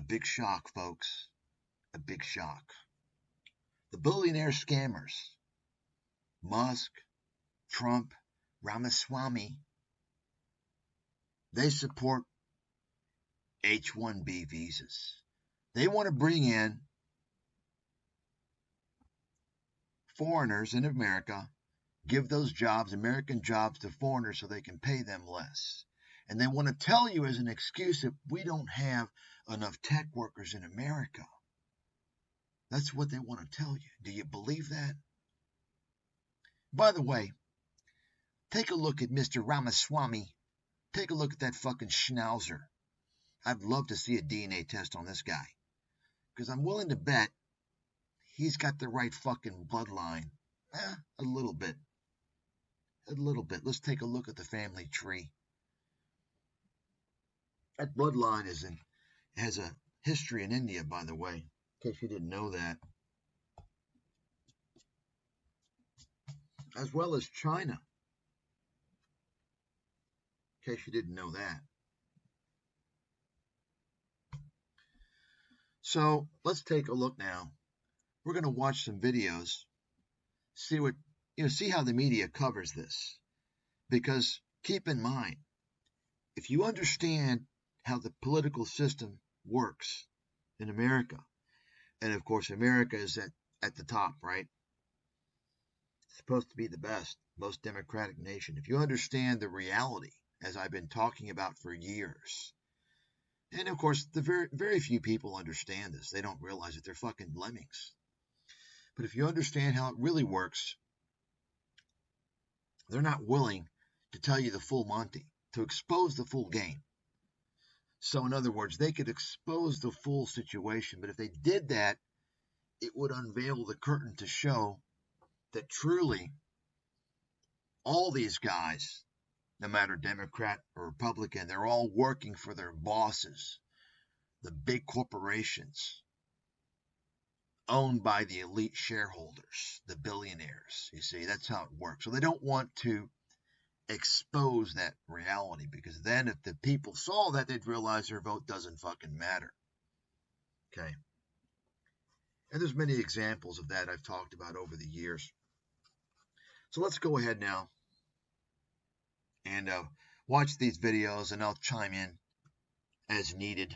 big shock, folks. A big shock. The billionaire scammers, Musk, Trump, Ramaswamy, they support H-1B visas. They want to bring in foreigners in America, give those jobs, American jobs, to foreigners so they can pay them less. And they want to tell you as an excuse that we don't have enough tech workers in America. That's what they want to tell you. Do you believe that? By the way, take a look at Mr. Ramaswamy. Take a look at that fucking schnauzer. I'd love to see a DNA test on this guy, because I'm willing to bet he's got the right fucking bloodline. A little bit. A little bit. Let's take a look at the family tree. That bloodline has a history in India, by the way, in case you didn't know that. As well as China, in case you didn't know that. So let's take a look now. We're going to watch some videos, see how the media covers this. Because keep in mind, if you understand how the political system works in America, and of course America is at the top, right? It's supposed to be the best, most democratic nation. If you understand the reality, as I've been talking about for years, and of course the very few people understand this. They don't realize that they're fucking lemmings. But if you understand how it really works, they're not willing to tell you the full Monty, to expose the full game. So in other words, they could expose the full situation, but if they did that, it would unveil the curtain to show that truly all these guys, no matter Democrat or Republican, they're all working for their bosses, the big corporations owned by the elite shareholders, the billionaires. You see, that's how it works. So they don't want to expose that reality, because then if the people saw that, they'd realize their vote doesn't fucking matter. Okay. And there's many examples of that I've talked about over the years. So let's go ahead now and watch these videos, and I'll chime in as needed.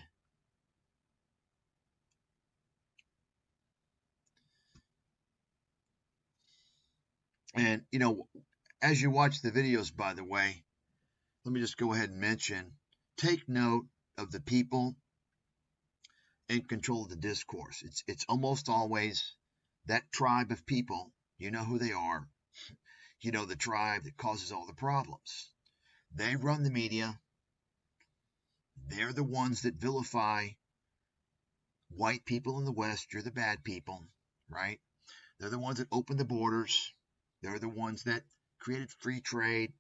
And, as you watch the videos, by the way, let me just go ahead and mention, take note of the people in control of the discourse. It's almost always that tribe of people. You know who they are. You know, the tribe that causes all the problems. They run the media. They're the ones that vilify white people in the West. You're the bad people, right? They're the ones that open the borders. They're the ones that created free trade.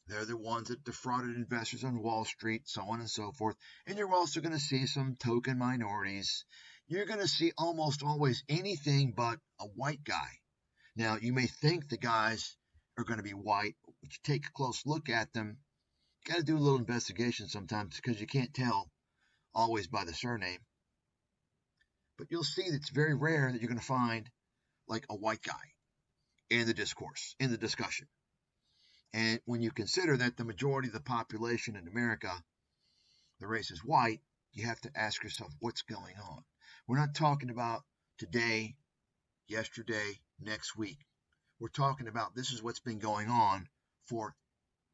They're the ones that defrauded investors on Wall Street, so on and so forth. And you're also going to see some token minorities. You're going to see almost always anything but a white guy. Now, you may think the guys are going to be white, but you take a close look at them. You got to do a little investigation sometimes, because you can't tell always by the surname. But you'll see that it's very rare that you're going to find like a white guy in the discourse, in the discussion. And when you consider that the majority of the population in America, the race is white, you have to ask yourself, what's going on? We're not talking about today, yesterday, next week. We're talking about this is what's been going on for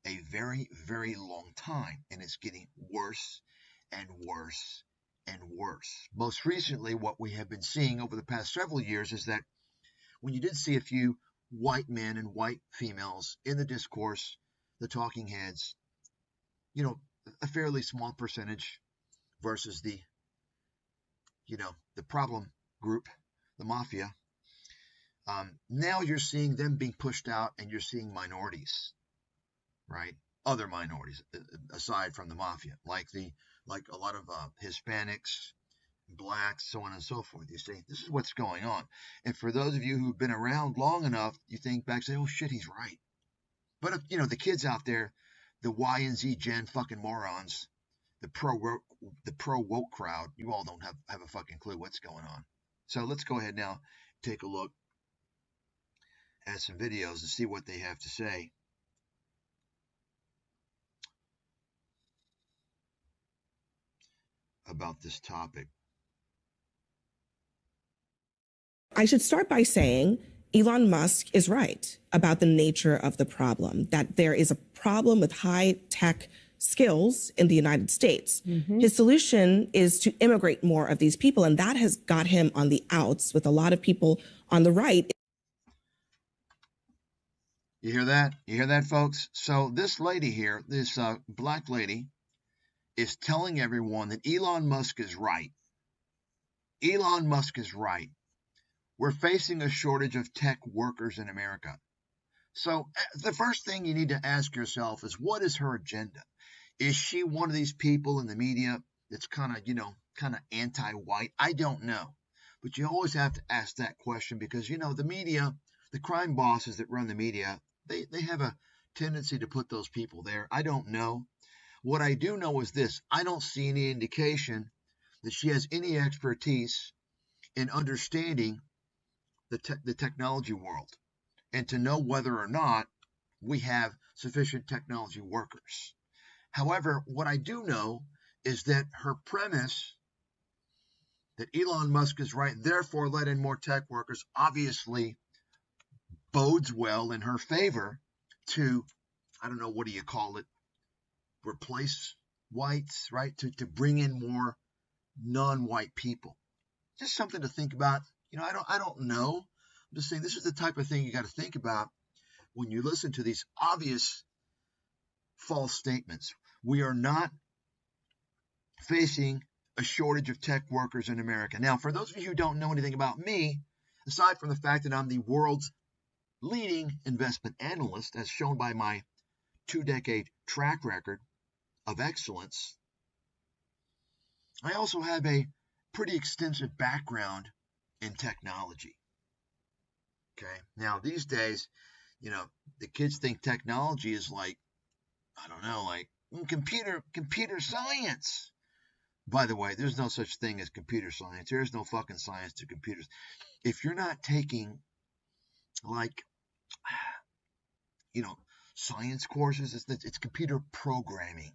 a very, very long time. And it's getting worse and worse and worse. Most recently, what we have been seeing over the past several years is that when you did see a few white men and white females in the discourse, the talking heads, a fairly small percentage versus the problem group, the mafia. Now you're seeing them being pushed out, and you're seeing minorities, right? Other minorities aside from the mafia, like a lot of Hispanics, blacks, so on and so forth. You see, this is what's going on. And for those of you who've been around long enough, you think back, say, oh shit, he's right. But if, the kids out there, the Y and Z Gen fucking morons, the pro woke crowd, you all don't have a fucking clue what's going on. So let's go ahead now, take a look at some videos and see what they have to say about this topic. I should start by saying Elon Musk is right about the nature of the problem, that there is a problem with high-tech skills in the United States. His solution is to immigrate more of these people, and that has got him on the outs with a lot of people on the right. You hear that? You hear that, folks? So this lady here, this black lady, is telling everyone that Elon Musk is right. Elon Musk is right. We're facing a shortage of tech workers in America. So the first thing you need to ask yourself is, what is her agenda? Is she one of these people in the media that's kind of anti-white? I don't know. But you always have to ask that question because, the media, the crime bosses that run the media, they have a tendency to put those people there. I don't know. What I do know is this. I don't see any indication that she has any expertise in understanding the technology world and to know whether or not we have sufficient technology workers. However, what I do know is that her premise that Elon Musk is right, therefore let in more tech workers, obviously bodes well in her favor to, I don't know, what do you call it, replace whites, right? To bring in more non-white people. Just something to think about. I don't know. I'm just saying this is the type of thing you got to think about when you listen to these obvious false statements. We are not facing a shortage of tech workers in America. Now, for those of you who don't know anything about me, aside from the fact that I'm the world's leading investment analyst, as shown by my 2-decade track record of excellence, I also have a pretty extensive background in technology. Okay. Now, these days, the kids think technology is like, I don't know, like computer science. By the way, there's no such thing as computer science. There's no fucking science to computers. If you're not taking, like, science courses, it's computer programming.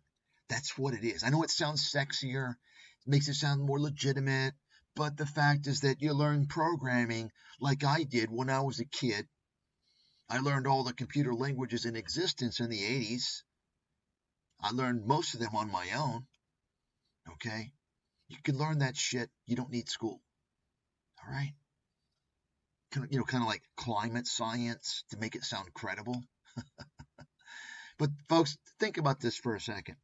That's what it is. I know it sounds sexier, it makes it sound more legitimate, but the fact is that you learn programming like I did when I was a kid. I learned all the computer languages in existence in the 80s. I learned most of them on my own. Okay? You can learn that shit. You don't need school. All right? Kind of like climate science to make it sound credible. But folks, think about this for a second.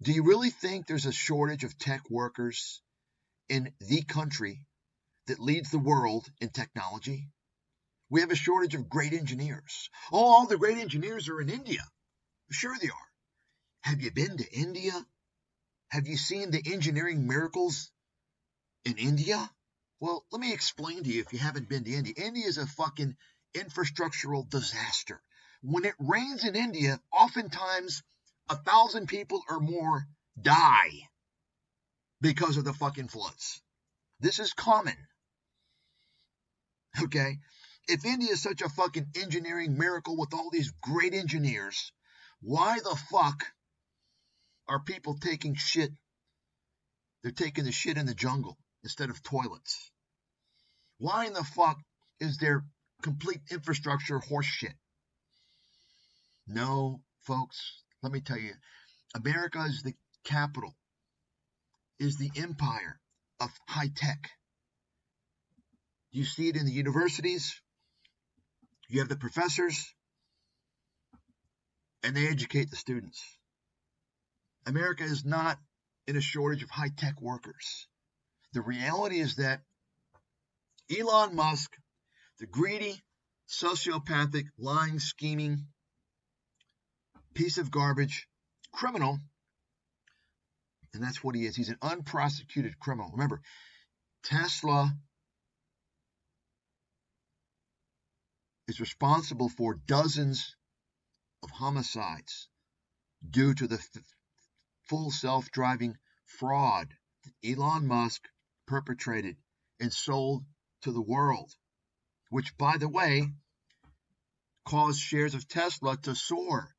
Do you really think there's a shortage of tech workers in the country that leads the world in technology? We have a shortage of great engineers. Oh, all the great engineers are in India. Sure they are. Have you been to India? Have you seen the engineering miracles in India? Well, let me explain to you if you haven't been to India. India is a fucking infrastructural disaster. When it rains in India, oftentimes 1,000 people or more die because of the fucking floods. This is common. Okay? If India is such a fucking engineering miracle with all these great engineers, why the fuck are people taking shit? They're taking the shit in the jungle instead of toilets. Why in the fuck is there complete infrastructure horse shit? No, folks, let me tell you, America is the capital, is the empire of high tech. You see it in the universities. You have the professors, and they educate the students. America is not in a shortage of high tech workers. The reality is that Elon Musk, the greedy, sociopathic, lying, scheming piece of garbage, criminal, and that's what he is. He's an unprosecuted criminal. Remember, Tesla is responsible for dozens of homicides due to the full self-driving fraud that Elon Musk perpetrated and sold to the world, which, by the way, caused shares of Tesla to soar,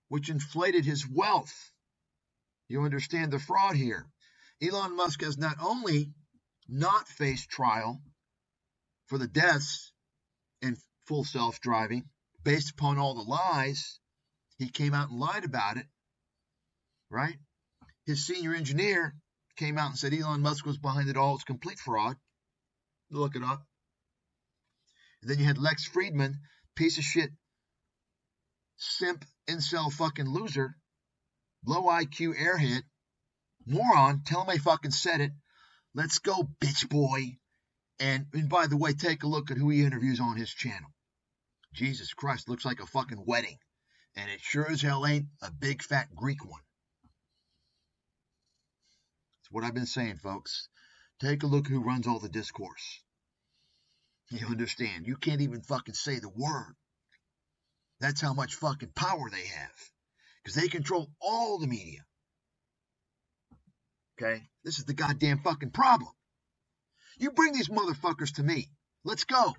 which inflated his wealth. You understand the fraud here. Elon Musk has not only not faced trial for the deaths in full self-driving based upon all the lies, he came out and lied about it, right? His senior engineer came out and said Elon Musk was behind it all. It's complete fraud. Look it up. And then you had Lex Friedman, piece of shit, simp, incel fucking loser, low IQ airhead, moron, tell him I fucking said it. Let's go, bitch boy. And by the way, take a look at who he interviews on his channel. Jesus Christ, looks like a fucking wedding. And it sure as hell ain't a big fat Greek one. That's what I've been saying, folks. Take a look who runs all the discourse. You understand? You can't even fucking say the word. That's how much fucking power they have. Because they control all the media. Okay? This is the goddamn fucking problem. You bring these motherfuckers to me. Let's go.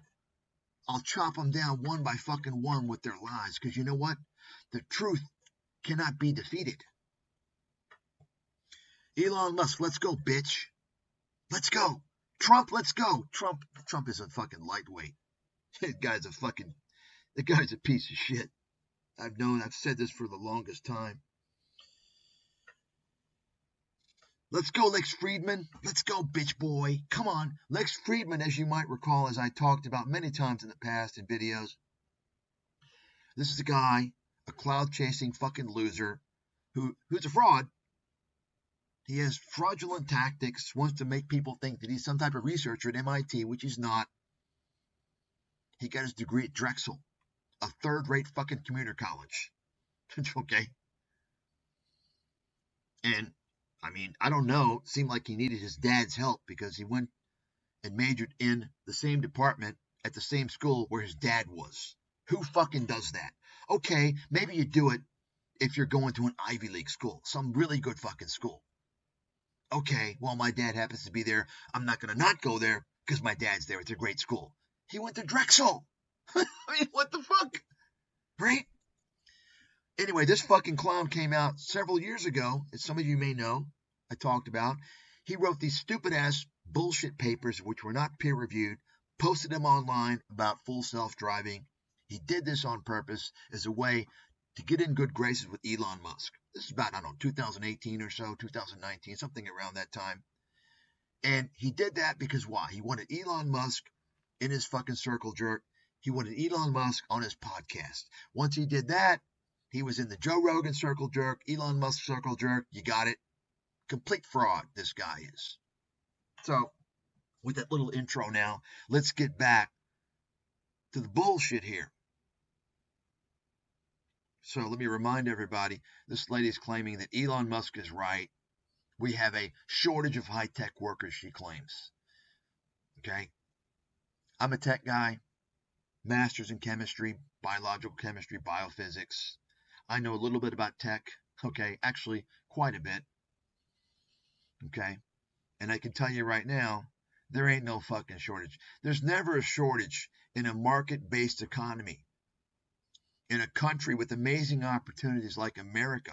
I'll chop them down one by fucking one with their lies. Because you know what? The truth cannot be defeated. Elon Musk, let's go, bitch. Let's go. Trump, let's go. Trump is a fucking lightweight. The guy's a piece of shit. I've said this for the longest time. Let's go, Lex Friedman. Let's go, bitch boy. Come on. Lex Friedman, as you might recall, as I talked about many times in the past in videos, this is a guy, a cloud-chasing fucking loser who's a fraud. He has fraudulent tactics, wants to make people think that he's some type of researcher at MIT, which he's not. He got his degree at Drexel, a third-rate fucking commuter college. Okay? And, I mean, I don't know. It seemed like he needed his dad's help because he went and majored in the same department at the same school where his dad was. Who fucking does that? Okay, maybe you do it if you're going to an Ivy League school, some really good fucking school. Okay, well, my dad happens to be there. I'm not going to not go there because my dad's there. It's a great school. He went to Drexel. I mean, what the fuck? Right? Anyway, this fucking clown came out several years ago, as some of you may know, I talked about. He wrote these stupid-ass bullshit papers which were not peer-reviewed, posted them online about full self-driving. He did this on purpose as a way to get in good graces with Elon Musk. This is about, I don't know, 2018 or so, 2019, something around that time. And he did that because why? He wanted Elon Musk in his fucking circle jerk. He wanted Elon Musk on his podcast. Once he did that, he was in the Joe Rogan circle jerk, Elon Musk circle jerk. You got it. Complete fraud, this guy is. So, with that little intro now, let's get back to the bullshit here. So let me remind everybody, this lady is claiming that Elon Musk is right. We have a shortage of high-tech workers, she claims. Okay? I'm a tech guy, master's in chemistry, biological chemistry, biophysics. I know a little bit about tech, okay? Actually, quite a bit. Okay? And I can tell you right now, there ain't no fucking shortage. There's never a shortage in a market-based economy. In a country with amazing opportunities like America,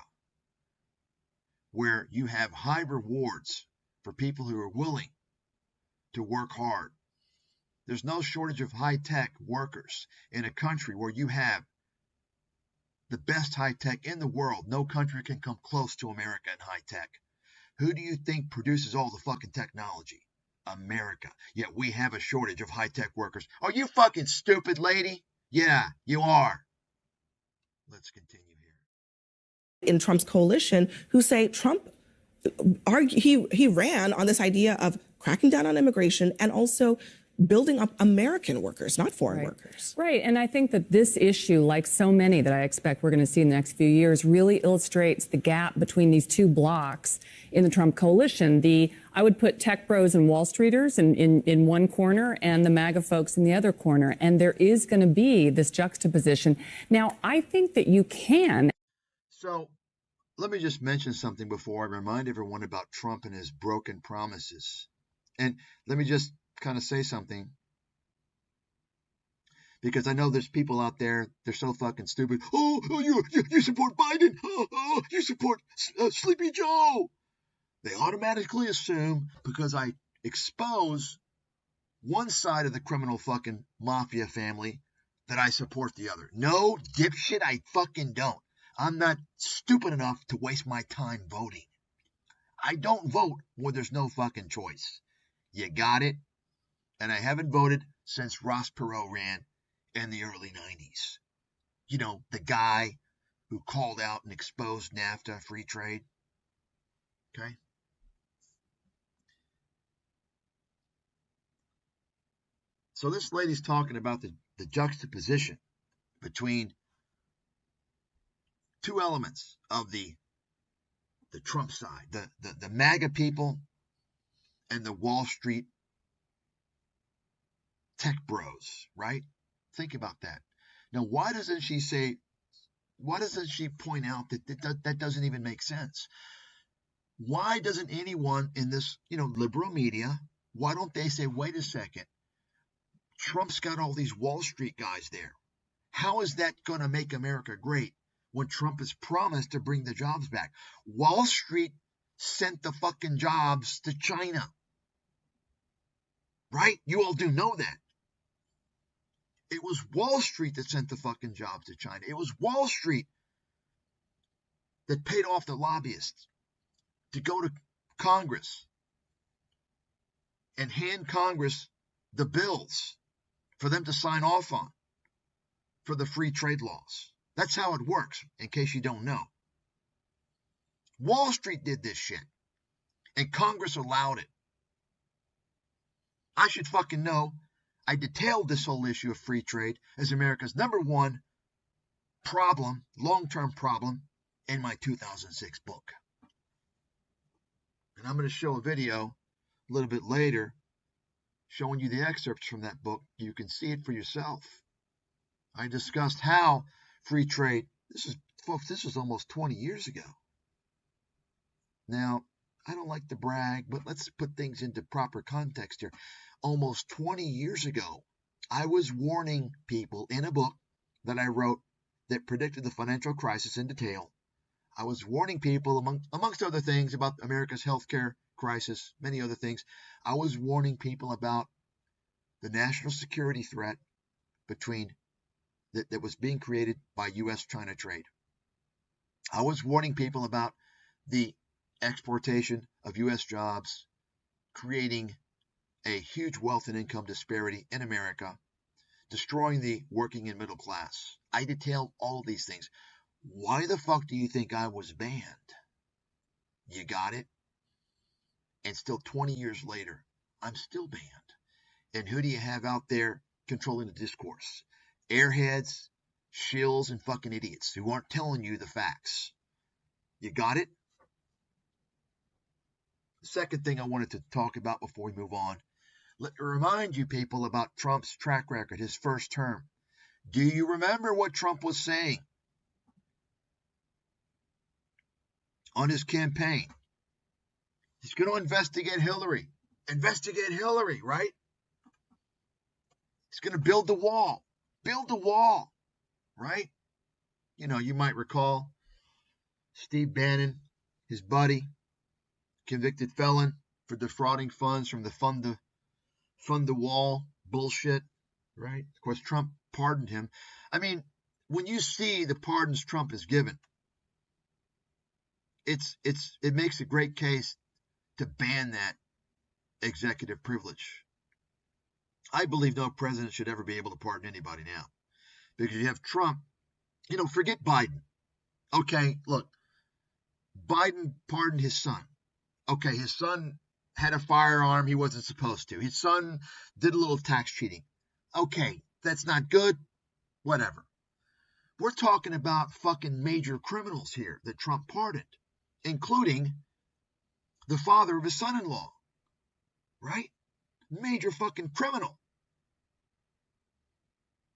where you have high rewards for people who are willing to work hard. There's no shortage of high-tech workers in a country where you have the best high-tech in the world. No country can come close to America in high-tech. Who do you think produces all the fucking technology? America. Yet we have a shortage of high-tech workers. Are you fucking stupid, lady? Yeah, you are. Let's continue here. In Trump's coalition who say Trump, he ran on this idea of cracking down on immigration and also building up American workers, not foreign workers. Right. And I think that this issue, like so many that I expect we're going to see in the next few years, really illustrates the gap between these two blocks in the Trump coalition. I would put tech bros and Wall Streeters in one corner and the MAGA folks in the other corner. And there is going to be this juxtaposition. Now, I think that you can. So let me just mention something before I remind everyone about Trump and his broken promises. And let me just kind of say something, because I know there's people out there, they're so fucking stupid. Oh, you support Biden. Oh, you support Sleepy Joe. They automatically assume because I expose one side of the criminal fucking mafia family that I support the other. No, dipshit, I fucking don't. I'm not stupid enough to waste my time voting. I don't vote when there's no fucking choice. You got it? And I haven't voted since Ross Perot ran in the early 90s. You know, the guy who called out and exposed NAFTA, free trade. Okay? So this lady's talking about the juxtaposition between two elements of the Trump side, the MAGA people and the Wall Street tech bros, right? Think about that. Now, why doesn't she point out that that doesn't even make sense? Why doesn't anyone in this, liberal media, why don't they say, wait a second, Trump's got all these Wall Street guys there. How is that going to make America great when Trump has promised to bring the jobs back? Wall Street sent the fucking jobs to China. Right? You all do know that. It was Wall Street that sent the fucking jobs to China. It was Wall Street that paid off the lobbyists to go to Congress and hand Congress the bills for them to sign off on for the free trade laws. That's how it works, in case you don't know. Wall Street did this shit, and Congress allowed it. I should fucking know. I detailed this whole issue of free trade as America's number one problem, long-term problem, in my 2006 book. And I'm going to show a video a little bit later showing you the excerpts from that book. You can see it for yourself. I discussed how free trade, this was almost 20 years ago. Now, I don't like to brag, but let's put things into proper context here. Almost 20 years ago, I was warning people in a book that I wrote that predicted the financial crisis in detail. I was warning people, amongst other things, about America's healthcare crisis, many other things. I was warning people about the national security threat that was being created by U.S.-China trade. I was warning people about the exportation of U.S. jobs, creating a huge wealth and income disparity in America, destroying the working and middle class. I detailed all of these things. Why the fuck do you think I was banned? You got it? And still 20 years later, I'm still banned. And who do you have out there controlling the discourse? Airheads, shills, and fucking idiots who aren't telling you the facts. You got it? The second thing I wanted to talk about before we move on, let me remind you people about Trump's track record, his first term. Do you remember what Trump was saying on his campaign? He's going to investigate Hillary. Investigate Hillary, right? He's going to build the wall. Build the wall, right? You might recall Steve Bannon, his buddy, convicted felon for defrauding funds from the fund the wall bullshit, right? Of course, Trump pardoned him. I mean, when you see the pardons Trump has given, it makes a great case to ban that executive privilege. I believe no president should ever be able to pardon anybody now, because you have Trump. Forget Biden. Okay, look, Biden pardoned his son. Okay, his son had a firearm he wasn't supposed to. His son did a little tax cheating. Okay, that's not good. Whatever. We're talking about fucking major criminals here that Trump pardoned, including the father of his son-in-law, right? Major fucking criminal.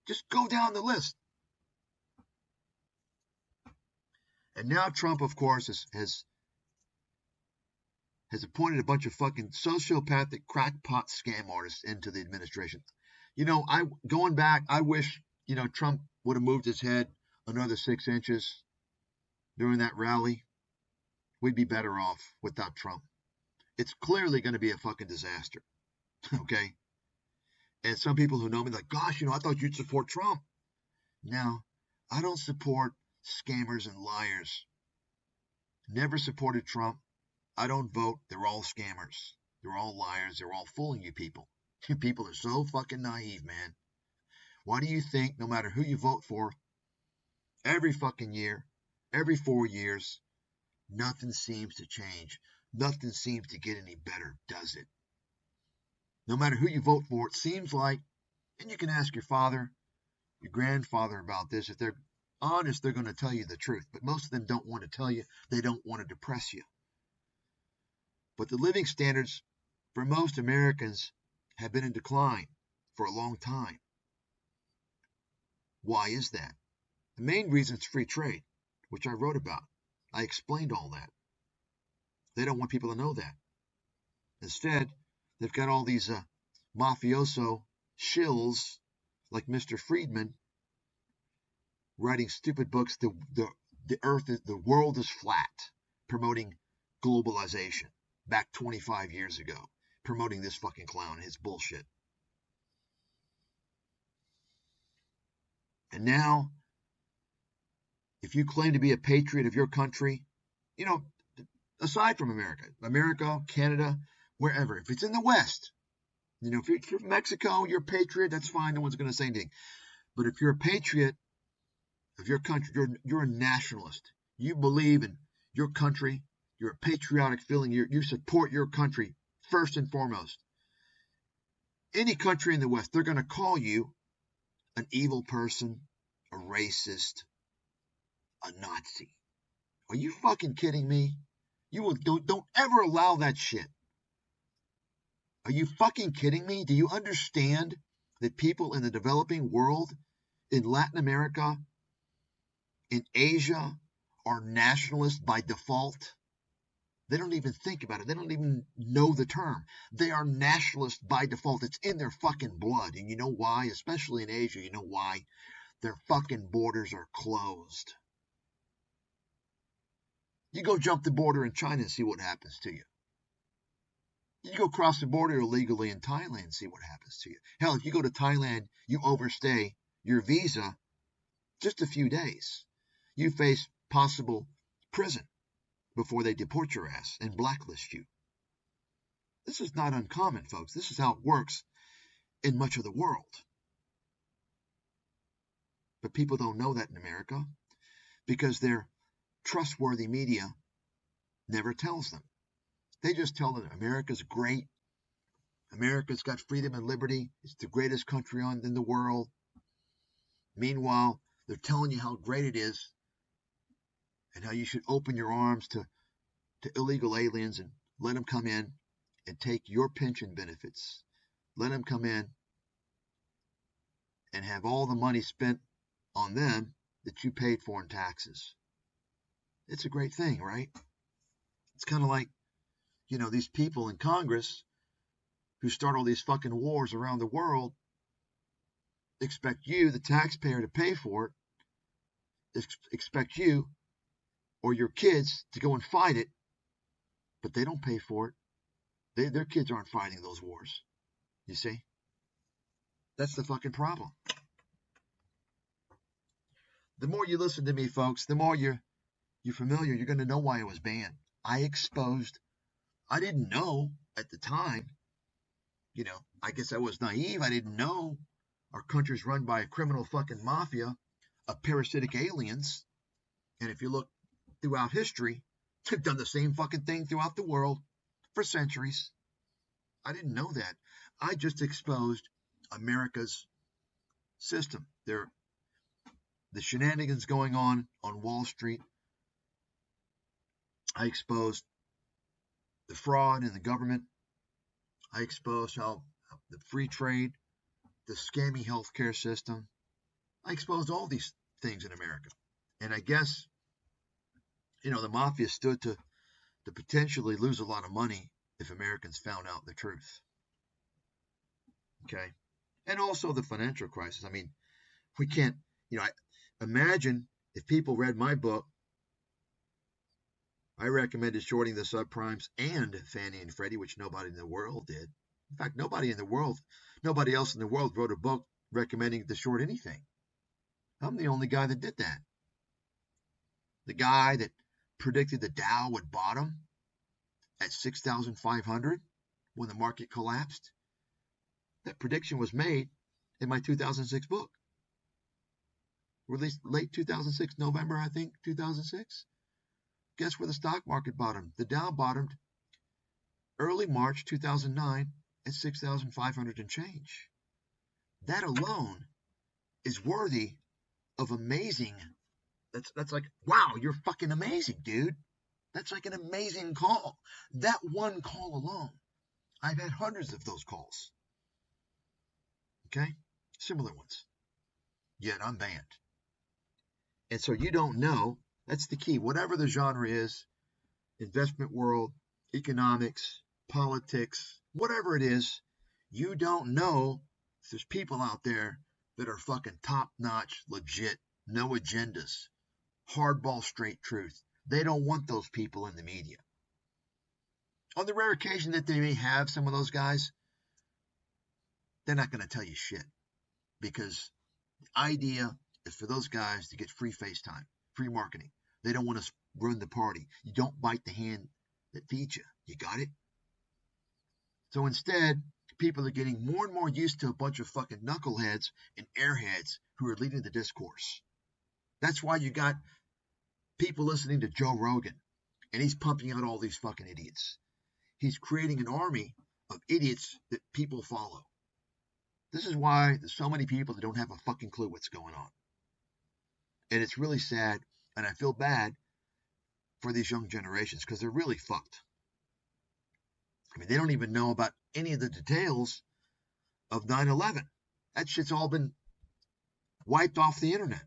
Just go down the list. And now Trump, of course, has appointed a bunch of fucking sociopathic crackpot scam artists into the administration. You know, going back, I wish, you know, Trump would have moved his head another 6 inches during that rally. We'd be better off without Trump. It's clearly going to be a fucking disaster. Okay? And some people who know me like, gosh, you know, I thought you'd support Trump. No, I don't support scammers and liars. Never supported Trump. I don't vote. They're all scammers. They're all liars. They're all fooling you people. You people are so fucking naive, man. Why do you think no matter who you vote for, every fucking year, every 4 years, nothing seems to change? Nothing seems to get any better, does it? No matter who you vote for, it seems like, and you can ask your father, your grandfather about this. If they're honest, they're going to tell you the truth. But most of them don't want to tell you. They don't want to depress you. But the living standards for most Americans have been in decline for a long time. Why is that? The main reason is free trade, which I wrote about. I explained all that. They don't want people to know that. Instead, they've got all these mafioso shills like Mr. Friedman writing stupid books. The world is flat, promoting globalization back 25 years ago, promoting this fucking clown and his bullshit. And now, if you claim to be a patriot of your country, you know, aside from America, Canada, wherever, if it's in the West, you know, if you're from Mexico, you're a patriot, that's fine, no one's going to say anything. But if you're a patriot of your country, you're a nationalist. You believe in your country, you're a patriotic feeling, you support your country first and foremost. Any country in the West, they're going to call you an evil person, a racist, a Nazi. Are you fucking kidding me? Don't ever allow that shit. Are you fucking kidding me? Do you understand that people in the developing world, in Latin America, in Asia, are nationalists by default? They don't even think about it. They don't even know the term. They are nationalists by default. It's in their fucking blood. And you know why? Especially in Asia, you know why? Their fucking borders are closed. You go jump the border in China and see what happens to you. You go cross the border illegally in Thailand and see what happens to you. Hell, if you go to Thailand, you overstay your visa just a few days. You face possible prison before they deport your ass and blacklist you. This is not uncommon, folks. This is how it works in much of the world. But people don't know that in America because their trustworthy media never tells them. They just tell them America's great. America's got freedom and liberty. It's the greatest country in the world. Meanwhile, they're telling you how great it is and how you should open your arms to illegal aliens and let them come in and take your pension benefits. Let them come in and have all the money spent on them that you paid for in taxes. It's a great thing, right? It's kind of like, you know, these people in Congress who start all these fucking wars around the world expect you, the taxpayer, to pay for it, expect you or your kids to go and fight it, but they don't pay for it. Their kids aren't fighting those wars. You see? That's the fucking problem. The more you listen to me, folks, the more you're familiar, you're going to know why it was banned. I didn't know at the time, you know, I guess I was naive. I didn't know our country's run by a criminal fucking mafia of parasitic aliens. And if you look throughout history, they've done the same fucking thing throughout the world for centuries. I didn't know that. I just exposed America's system. The shenanigans going on Wall Street. I exposed the fraud in the government. I exposed how the free trade, the scammy healthcare system. I exposed all these things in America. And I guess the mafia stood to potentially lose a lot of money if Americans found out the truth. Okay? And also the financial crisis. I mean, we can't, imagine if people read my book. I recommended shorting the subprimes and Fannie and Freddie, which nobody in the world did. In fact, nobody else in the world wrote a book recommending to short anything. I'm the only guy that did that. The guy that predicted the Dow would bottom at 6,500 when the market collapsed. That prediction was made in my 2006 book. Released late 2006, November, I think, 2006. Guess where the stock market bottomed? The Dow bottomed early March 2009 at 6,500 and change. That alone is worthy of amazing. That's like, wow, you're fucking amazing, dude. That's like an amazing call. That one call alone. I've had hundreds of those calls. Okay? Similar ones. Yet I'm banned. And so you don't know. That's the key. Whatever the genre is, investment world, economics, politics, whatever it is, you don't know if there's people out there that are fucking top-notch, legit, no agendas, hardball straight truth. They don't want those people in the media. On the rare occasion that they may have some of those guys, they're not going to tell you shit. Because the idea is for those guys to get free FaceTime, free marketing. They don't want to run the party. You don't bite the hand that feeds you. You got it? So instead, people are getting more and more used to a bunch of fucking knuckleheads and airheads who are leading the discourse. That's why you got people listening to Joe Rogan, and he's pumping out all these fucking idiots. He's creating an army of idiots that people follow. This is why there's so many people that don't have a fucking clue what's going on. And it's really sad, and I feel bad for these young generations because they're really fucked. I mean, they don't even know about any of the details of 9/11. That shit's all been wiped off the internet.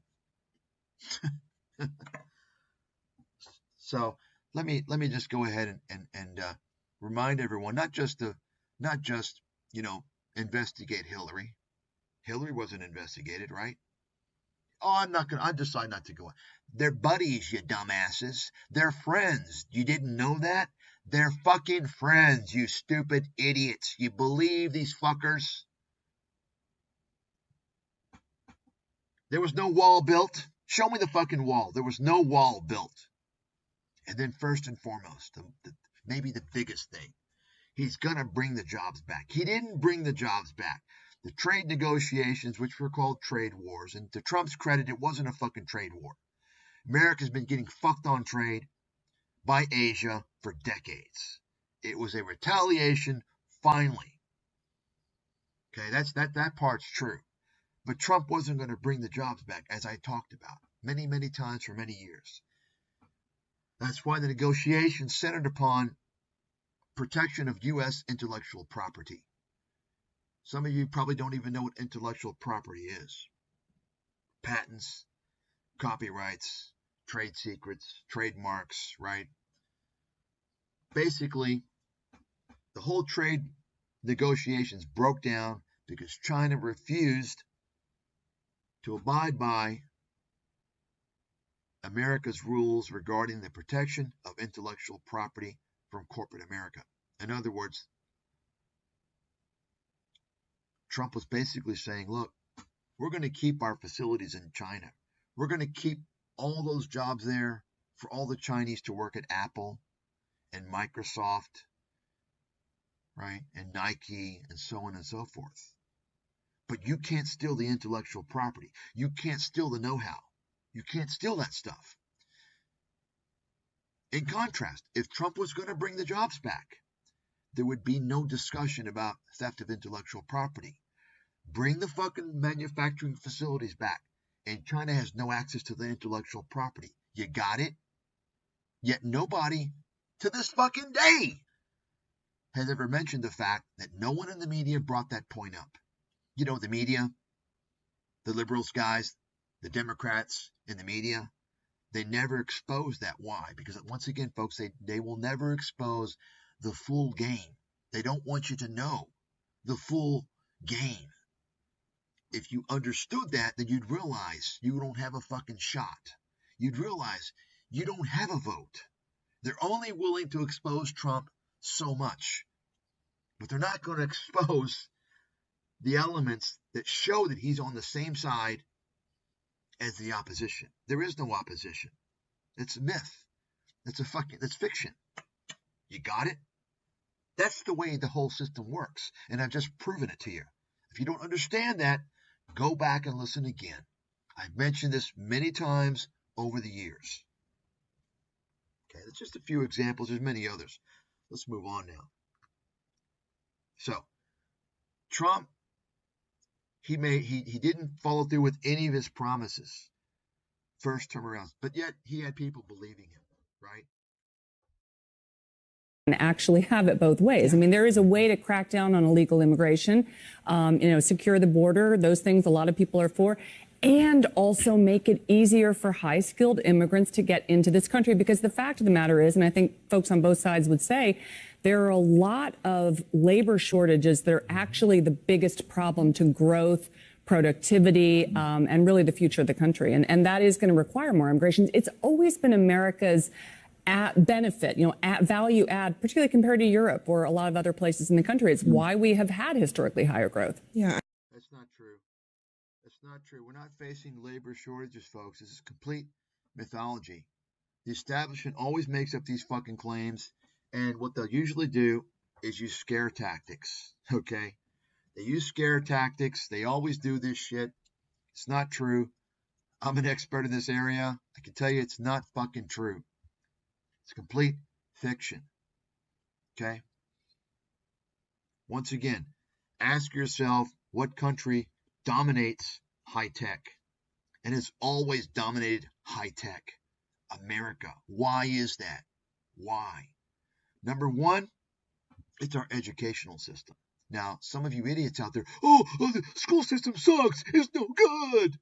So let me just go ahead and remind everyone, not just investigate Hillary. Hillary wasn't investigated, right? Oh, I decide not to go. They're buddies, you dumbasses. They're friends. You didn't know that? They're fucking friends, you stupid idiots. You believe these fuckers? There was no wall built. Show me the fucking wall. There was no wall built. And then first and foremost, maybe the biggest thing, he's going to bring the jobs back. He didn't bring the jobs back. The trade negotiations, which were called trade wars, and to Trump's credit, it wasn't a fucking trade war. America's been getting fucked on trade by Asia for decades. It was a retaliation, finally. Okay, that part's true. But Trump wasn't going to bring the jobs back, as I talked about many, many times for many years. That's why the negotiations centered upon protection of U.S. intellectual property. Some of you probably don't even know what intellectual property is. Patents, copyrights, trade secrets, trademarks, right? Basically, the whole trade negotiations broke down because China refused to abide by America's rules regarding the protection of intellectual property from corporate America. In other words, Trump was basically saying, look, we're going to keep our facilities in China. We're going to keep all those jobs there for all the Chinese to work at Apple and Microsoft, right, and Nike and so on and so forth. But you can't steal the intellectual property. You can't steal the know-how. You can't steal that stuff. In contrast, if Trump was going to bring the jobs back, there would be no discussion about theft of intellectual property. Bring the fucking manufacturing facilities back, and China has no access to the intellectual property. You got it? Yet nobody, to this fucking day, has ever mentioned the fact that no one in the media brought that point up. You know, the media, the liberals guys, the Democrats in the media, They never expose that. Why? Because once again, folks, they will never expose the full game. They don't want you to know the full game. If you understood that, then you'd realize you don't have a fucking shot. You'd realize you don't have a vote. They're only willing to expose Trump so much, but they're not going to expose the elements that show that he's on the same side as the opposition. There is no opposition. It's a myth. That's fiction. You got it? That's the way the whole system works, and I've just proven it to you. If you don't understand that, go back and listen again. I've mentioned this many times over the years. Okay, that's just a few examples. There's many others. Let's move on now. So, Trump, he didn't follow through with any of his promises first term around, but yet he had people believing him, right? And actually have it both ways. I mean, there is a way to crack down on illegal immigration, secure the border, those things a lot of people are for, and also make it easier for high-skilled immigrants to get into this country. Because the fact of the matter is, and I think folks on both sides would say, there are a lot of labor shortages that are actually the biggest problem to growth, productivity, and really the future of the country. And that is going to require more immigration. It's always been America's benefit, value add, particularly compared to Europe or a lot of other places in the country. It's why we have had historically higher growth. Yeah. That's not true. That's not true. We're not facing labor shortages, folks. This is complete mythology. The establishment always makes up these fucking claims, and what they'll usually do is use scare tactics, okay? They use scare tactics. They always do this shit. It's not true. I'm an expert in this area. I can tell you it's not fucking true. It's complete fiction. Okay? Once again, ask yourself what country dominates high tech. And it's always dominated high tech. America. Why is that? Why? Number one, it's our educational system. Now, some of you idiots out there, the school system sucks. It's no good.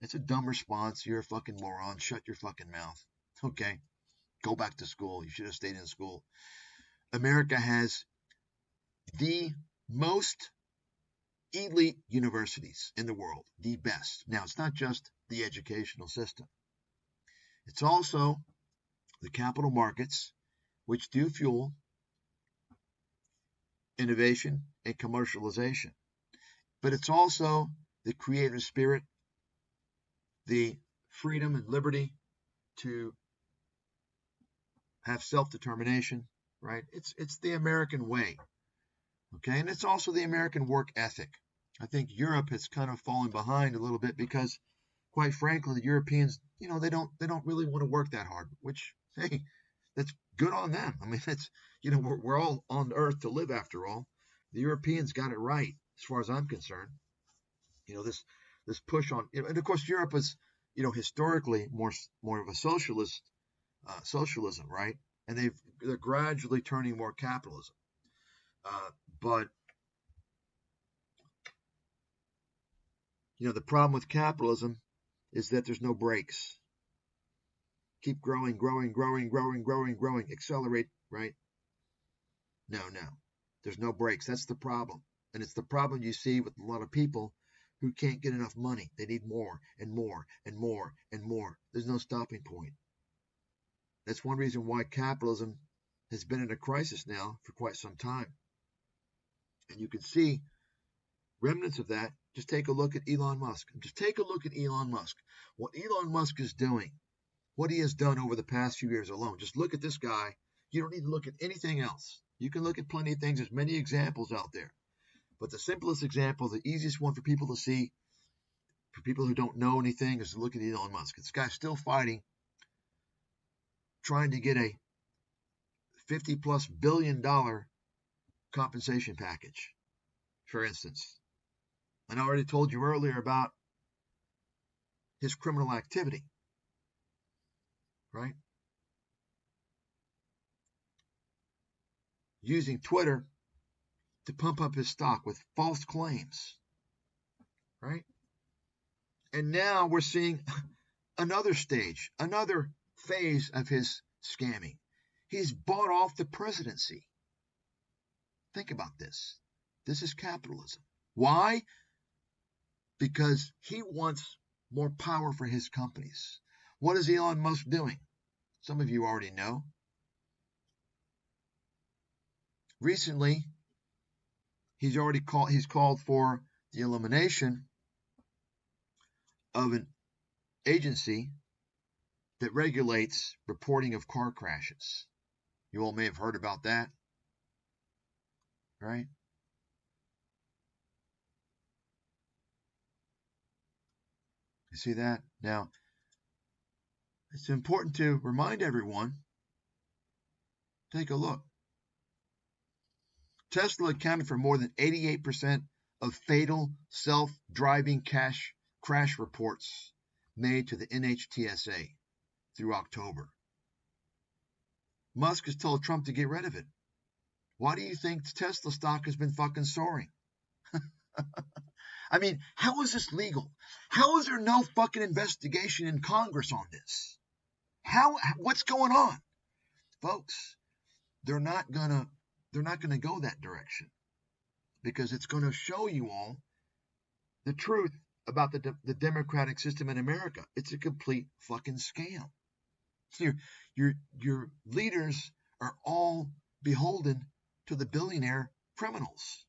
It's a dumb response. You're a fucking moron. Shut your fucking mouth. Okay? Go back to school. You should have stayed in school. America has the most elite universities in the world, the best. Now, it's not just the educational system. It's also the capital markets, which do fuel innovation and commercialization. But it's also the creative spirit, the freedom and liberty to have self-determination, right? It's the American way, okay? And it's also the American work ethic. I think Europe has kind of fallen behind a little bit because, quite frankly, the Europeans, they don't really want to work that hard. Which, hey, that's good on them. I mean, that's we're all on Earth to live after all. The Europeans got it right, as far as I'm concerned. This push on, and of course, Europe is historically more of a socialism, right? And they're gradually turning more capitalism. But the problem with capitalism is that there's no brakes. Keep growing, accelerate, right? No. There's no brakes. That's the problem. And it's the problem you see with a lot of people who can't get enough money. They need more and more and more and more. There's no stopping point. That's one reason why capitalism has been in a crisis now for quite some time. And you can see remnants of that. Just take a look at Elon Musk. What Elon Musk is doing, what he has done over the past few years alone. Just look at this guy. You don't need to look at anything else. You can look at plenty of things. There's many examples out there. But the simplest example, the easiest one for people to see, for people who don't know anything, is to look at Elon Musk. This guy's still fighting, trying to get a $50+ billion compensation package, for instance. And I already told you earlier about his criminal activity, right? Using Twitter to pump up his stock with false claims, right? And now we're seeing another stage, another phase of his scamming. He's bought off the presidency. Think about this. This is capitalism. Why? Because he wants more power for his companies. What is Elon Musk doing? Some of you already know. Recently, he's called for the elimination of an agency that regulates reporting of car crashes. You all may have heard about that, right? You see that? Now, it's important to remind everyone, take a look. Tesla accounted for more than 88% of fatal self-driving crash reports made to the NHTSA through October. Musk has told Trump to get rid of it. Why do you think Tesla stock has been fucking soaring? I mean, how is this legal? How is there no fucking investigation in Congress on this? What's going on? Folks, they're not gonna go that direction, because it's going to show you all the truth about the democratic system in America. It's a complete fucking scam. Your leaders are all beholden to the billionaire criminals.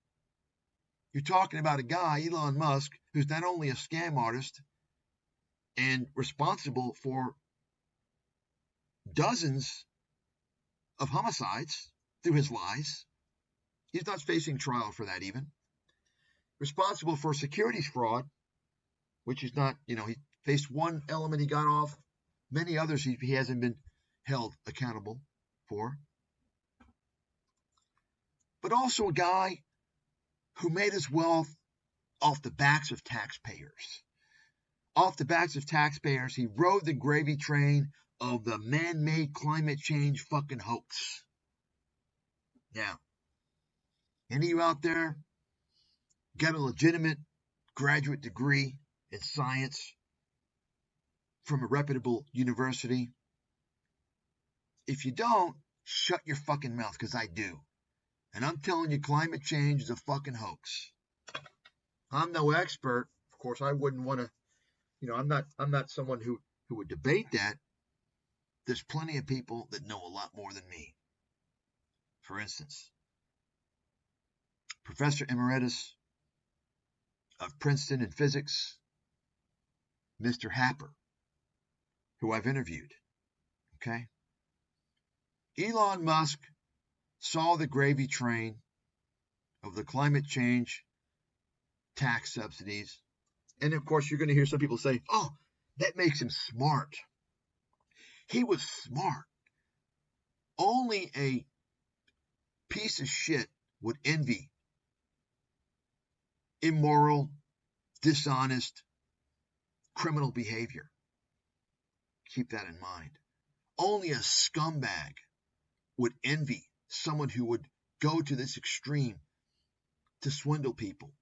You're talking about a guy, Elon Musk, who's not only a scam artist and responsible for dozens of homicides through his lies. He's not facing trial for that even. Responsible for securities fraud, which is not, he faced one element, he got off. Many others he hasn't been held accountable for. But also a guy who made his wealth off the backs of taxpayers. Off the backs of taxpayers, he rode the gravy train of the man-made climate change fucking hoax. Now, any of you out there got a legitimate graduate degree in science from a reputable university? If you don't, shut your fucking mouth, because I do. And I'm telling you, climate change is a fucking hoax. I'm no expert. Of course, I wouldn't want to, I'm not someone who would debate that. There's plenty of people that know a lot more than me. For instance, Professor Emeritus of Princeton in physics, Mr. Happer, who I've interviewed. Okay? Elon Musk saw the gravy train of the climate change tax subsidies. And of course, you're going to hear some people say, oh, that makes him smart. He was smart. Only a piece of shit would envy immoral, dishonest, criminal behavior. Keep that in mind. Only a scumbag would envy someone who would go to this extreme to swindle people.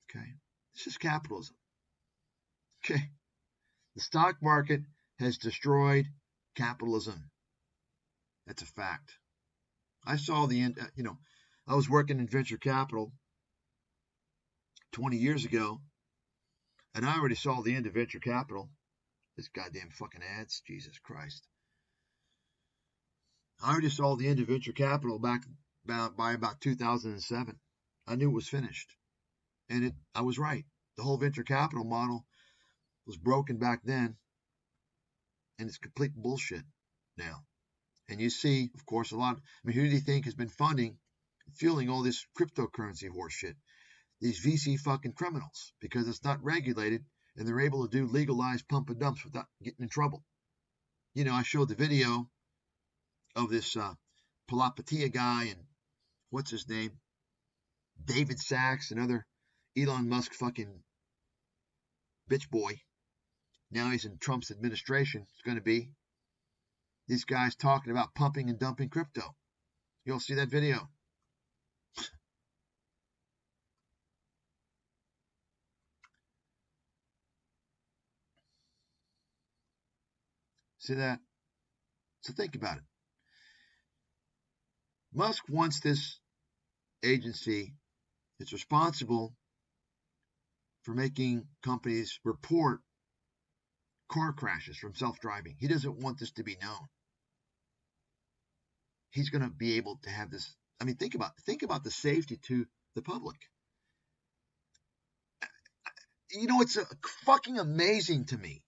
Okay? This is capitalism. Okay? The stock market has destroyed capitalism. That's a fact. I saw the end, I was working in venture capital 20 years ago, and I already saw the end of venture capital. This goddamn fucking ads, Jesus Christ. I already saw the end of venture capital by about 2007. I knew it was finished. And I was right. The whole venture capital model was broken back then, and it's complete bullshit now. And you see, of course, who do you think has been fueling all this cryptocurrency horseshit? These VC fucking criminals, because it's not regulated, and they're able to do legalized pump and dumps without getting in trouble. I showed the video of this Palapatia guy and what's his name? David Sachs, another Elon Musk fucking bitch boy. Now he's in Trump's administration. It's going to be these guys talking about pumping and dumping crypto. You'll see that video. See that? So think about it. Musk wants this agency that's responsible for making companies report car crashes from self-driving. He doesn't want this to be known. He's going to be able to have this. I mean, think about the safety to the public. You know, it's fucking amazing to me.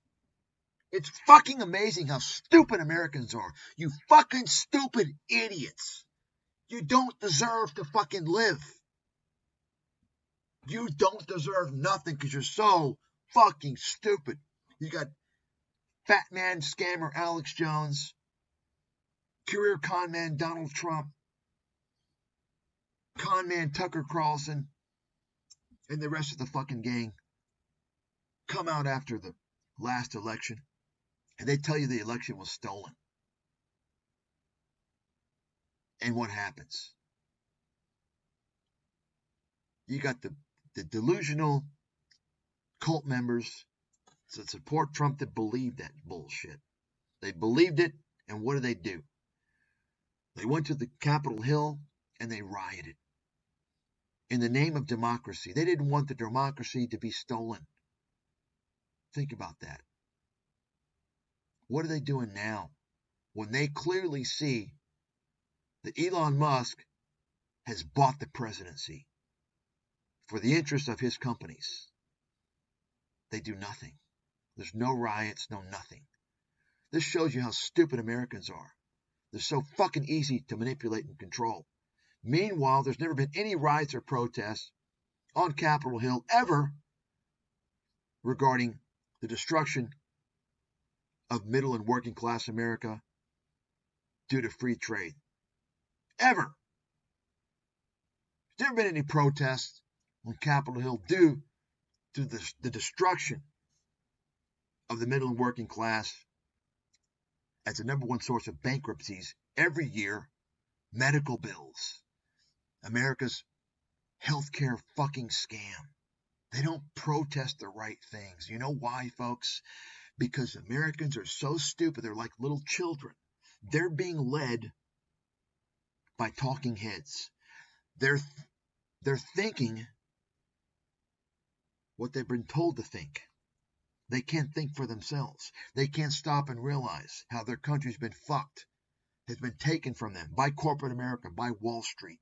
It's fucking amazing how stupid Americans are. You fucking stupid idiots. You don't deserve to fucking live. You don't deserve nothing because you're so fucking stupid. You got fat man scammer Alex Jones, career con man Donald Trump, con man Tucker Carlson, and the rest of the fucking gang come out after the last election and they tell you the election was stolen. And what happens? You got the delusional cult members that support Trump that believe that bullshit. They believed it, and what do? They went to the Capitol Hill and they rioted in the name of democracy. They didn't want the democracy to be stolen. Think about that. What are they doing now when they clearly see that Elon Musk has bought the presidency for the interest of his companies? They do nothing. There's no riots, no nothing. This shows you how stupid Americans are. They're so fucking easy to manipulate and control. Meanwhile, there's never been any riots or protests on Capitol Hill ever regarding the destruction of middle and working class America due to free trade. Ever. There's never been any protests on Capitol Hill due to the destruction of the middle and working class as the number one source of bankruptcies every year. Medical bills. America's healthcare fucking scam. They don't protest the right things. You know why, folks? Because Americans are so stupid. They're like little children. They're being led by talking heads. They're thinking what they've been told to think. They can't think for themselves. They can't stop and realize how their country's been fucked, has been taken from them by corporate America, by Wall Street,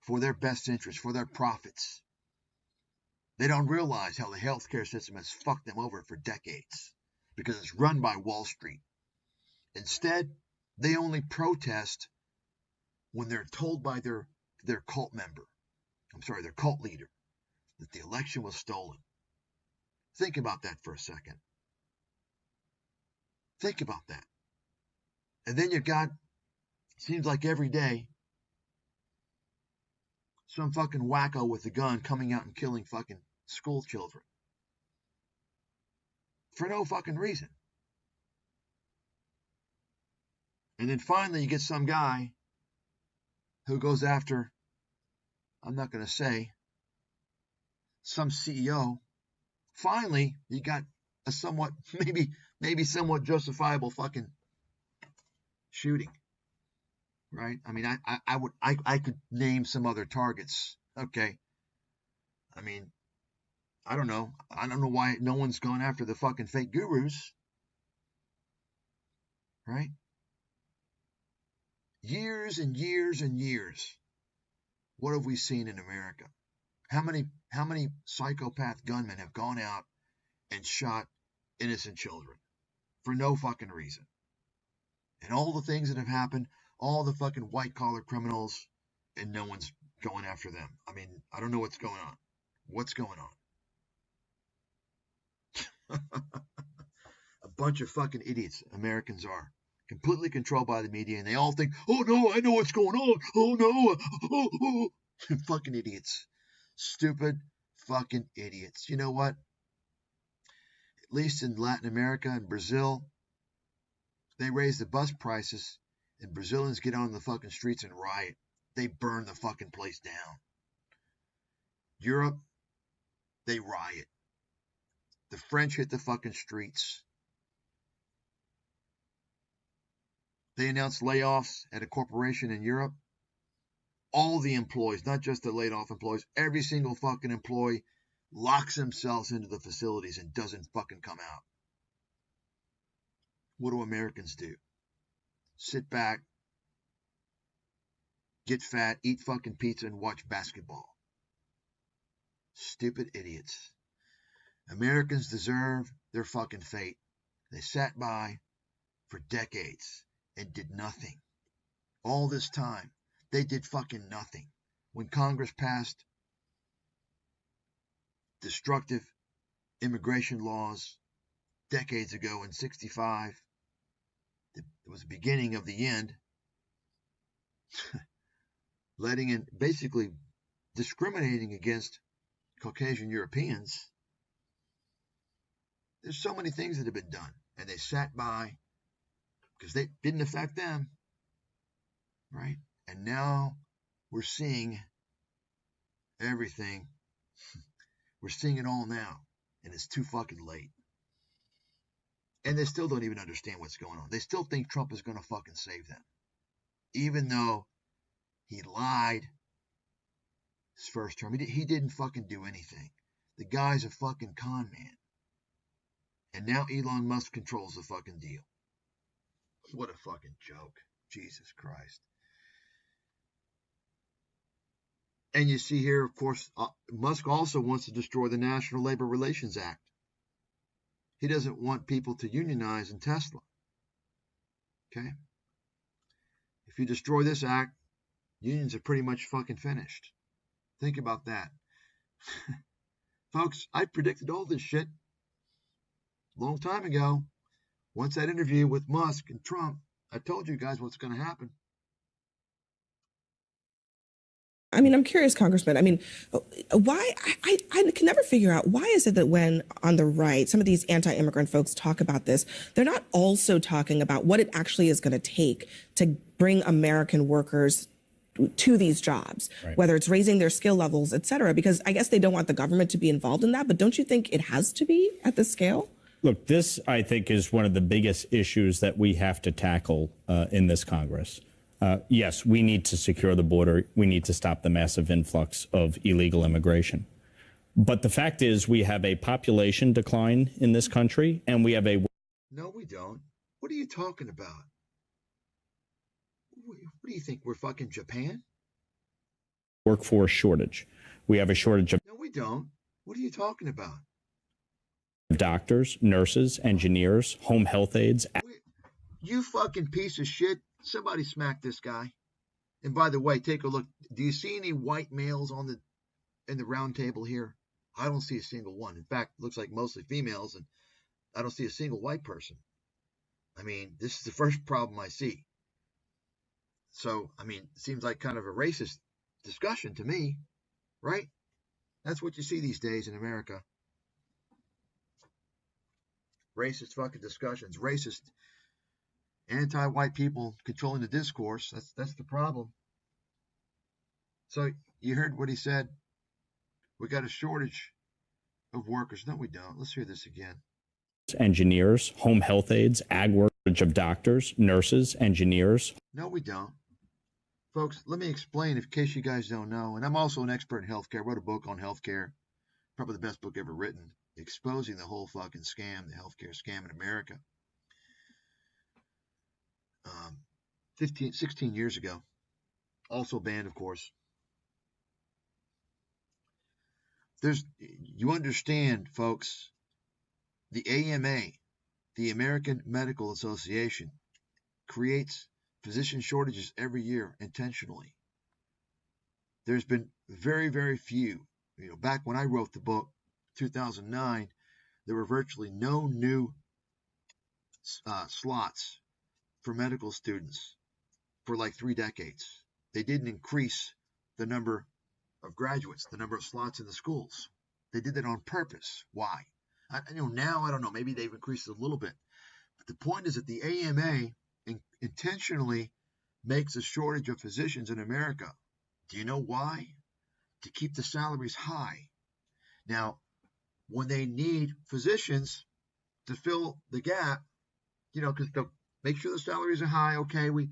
for their best interest, for their profits. They don't realize how the healthcare system has fucked them over for decades because it's run by Wall Street. Instead, they only protest when they're told by their cult member, their cult leader, that the election was stolen. Think about that for a second. Think about that. And then you got, seems like every day, some fucking wacko with a gun coming out and killing fucking school children. For no fucking reason. And then finally you get some guy who goes after, I'm not going to say, some CEO. Finally, you got a somewhat, maybe somewhat justifiable fucking shooting. Right? I mean, I could name some other targets. Okay. I mean, I don't know. I don't know why no one's gone after the fucking fake gurus. Right? Years and years and years. What have we seen in America? How many psychopath gunmen have gone out and shot innocent children for no fucking reason? And all the things that have happened, all the fucking white-collar criminals, and no one's going after them. I mean, I don't know what's going on. What's going on? A bunch of fucking idiots, Americans are. Completely controlled by the media, and they all think, oh no, I know what's going on. Oh no. Fucking idiots. Stupid fucking idiots. You know what? At least in Latin America and Brazil, they raise the bus prices and Brazilians get on the fucking streets and riot. They burn the fucking place down. Europe, they riot. The French hit the fucking streets. they announced layoffs at a corporation in Europe, all the employees, not just the laid off employees, every single fucking employee locks themselves into the facilities and doesn't fucking come out. What do Americans do? Sit back, get fat, eat fucking pizza, and watch basketball. Stupid idiots. Americans deserve their fucking fate. They sat by for decades and did nothing. All this time, they did fucking nothing. When Congress passed destructive immigration laws decades ago in '65, it was the beginning of the end. Letting in, basically discriminating against Caucasian Europeans. There's so many things that have been done, and they sat by because they didn't affect them, right? And now we're seeing everything. We're seeing it all now, and it's too fucking late. And they still don't even understand what's going on. They still think Trump is going to fucking save them, even though he lied his first term. He didn't fucking do anything. The guy's a fucking con man. And now Elon Musk controls the fucking deal. What a fucking joke. Jesus Christ. And you see here, of course, Musk also wants to destroy the National Labor Relations Act. He doesn't want people to unionize in Tesla. Okay? If you destroy this act, unions are pretty much fucking finished. Think about that. Folks, I predicted all this shit a long time ago. Once that interview with Musk and Trump, I told you guys what's going to happen. I mean, I'm curious, Congressman. I mean, why, I can never figure out, why is it that when on the right, some of these anti-immigrant folks talk about this, they're not also talking about what it actually is going to take to bring American workers to these jobs, right, whether it's raising their skill levels, et cetera, because I guess they don't want the government to be involved in that. But don't you think it has to be at this scale? Look, this, I think, is one of the biggest issues that we have to tackle in this Congress. Yes, we need to secure the border. We need to stop the massive influx of illegal immigration. But the fact is, we have a population decline in this country, and we have a... No, we don't. What are you talking about? What do you think? We're fucking Japan? Workforce shortage. We have a shortage of... No, we don't. What are you talking about? Doctors, nurses, engineers, home health aides. You fucking piece of shit. Somebody smack this guy. And by the way, take a look. Do you see any white males in the round table here? I don't see a single one. In fact, it looks like mostly females, and I don't see a single white person. I mean, this is the first problem I see. So, I mean, it seems like kind of a racist discussion to me, right? That's what you see these days in America. Racist fucking discussions, racist anti-white people controlling the discourse. That's the problem. So you heard what he said. We got a shortage of workers. No, we don't. Let's hear this again. Engineers, home health aides, ag workers, of doctors, nurses, engineers. No, we don't. Folks, let me explain in case you guys don't know. And I'm also an expert in healthcare. I wrote a book on healthcare. Probably the best book ever written. Exposing the whole fucking scam, the healthcare scam in America. 16 years ago. Also banned, of course. You understand, folks, the AMA, the American Medical Association, creates physician shortages every year intentionally. There's been very, very few. Back when I wrote the book, 2009, there were virtually no new slots for medical students for like 3 decades. They didn't increase the number of graduates, the number of slots in the schools. They did that on purpose. Why? Now I don't know. Maybe they've increased it a little bit. But the point is that the AMA intentionally makes a shortage of physicians in America. Do you know why? To keep the salaries high. Now, when they need physicians to fill the gap, because Make sure the salaries are high. Okay, we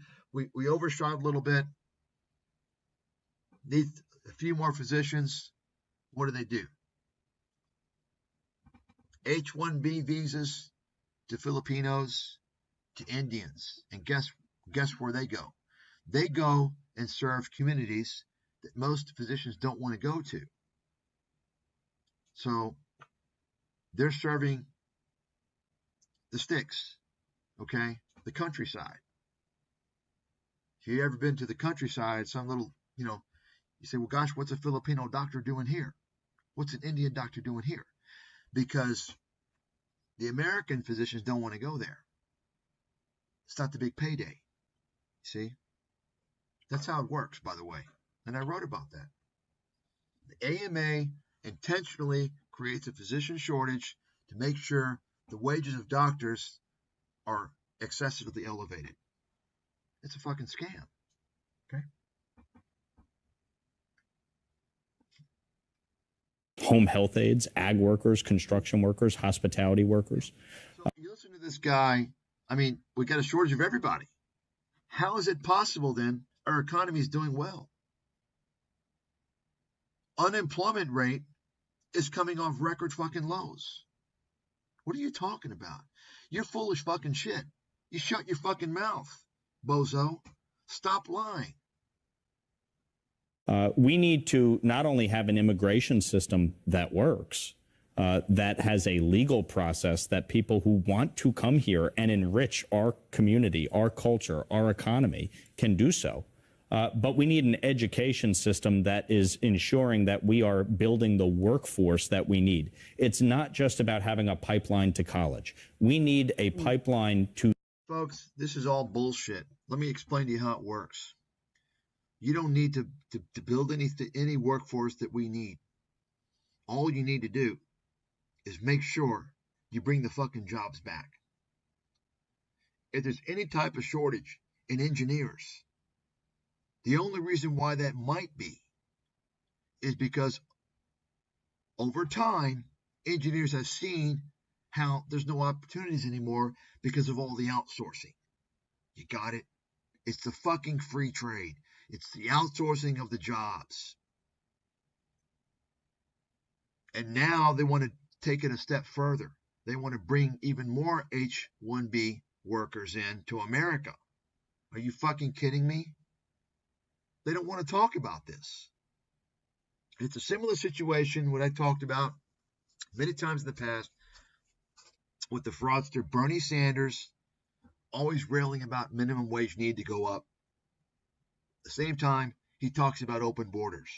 overshot a little bit. Need a few more physicians. What do? H-1B visas to Filipinos, to Indians. And guess where they go? They go and serve communities that most physicians don't want to go to. So they're serving the sticks, okay? The countryside. If you ever been to the countryside, some little, you say, well, gosh, what's a Filipino doctor doing here? What's an Indian doctor doing here? Because the American physicians don't want to go there. It's not the big payday. See? That's how it works, by the way. And I wrote about that. The AMA intentionally creates a physician shortage to make sure the wages of doctors are excessively elevated. It's a fucking scam. Okay? Home health aides, ag workers, construction workers, hospitality workers. So you listen to this guy. I mean, we got a shortage of everybody. How is it possible then our economy is doing well? Unemployment rate is coming off record fucking lows. What are you talking about? You're foolish fucking shit. You shut your fucking mouth, bozo. Stop lying. We need to not only have an immigration system that works, that has a legal process that people who want to come here and enrich our community, our culture, our economy can do so. But we need an education system that is ensuring that we are building the workforce that we need. It's not just about having a pipeline to college. We need a pipeline to... Folks, this is all bullshit. Let me explain to you how it works. You don't need to build any workforce that we need. All you need to do is make sure you bring the fucking jobs back. If there's any type of shortage in engineers, the only reason why that might be is because over time, engineers have seen how there's no opportunities anymore because of all the outsourcing. You got it? It's the fucking free trade. It's the outsourcing of the jobs. And now they want to take it a step further. They want to bring even more H-1B workers in to America. Are you fucking kidding me? They don't want to talk about this. It's a similar situation, what I talked about many times in the past with the fraudster Bernie Sanders, always railing about minimum wage need to go up. At the same time, he talks about open borders.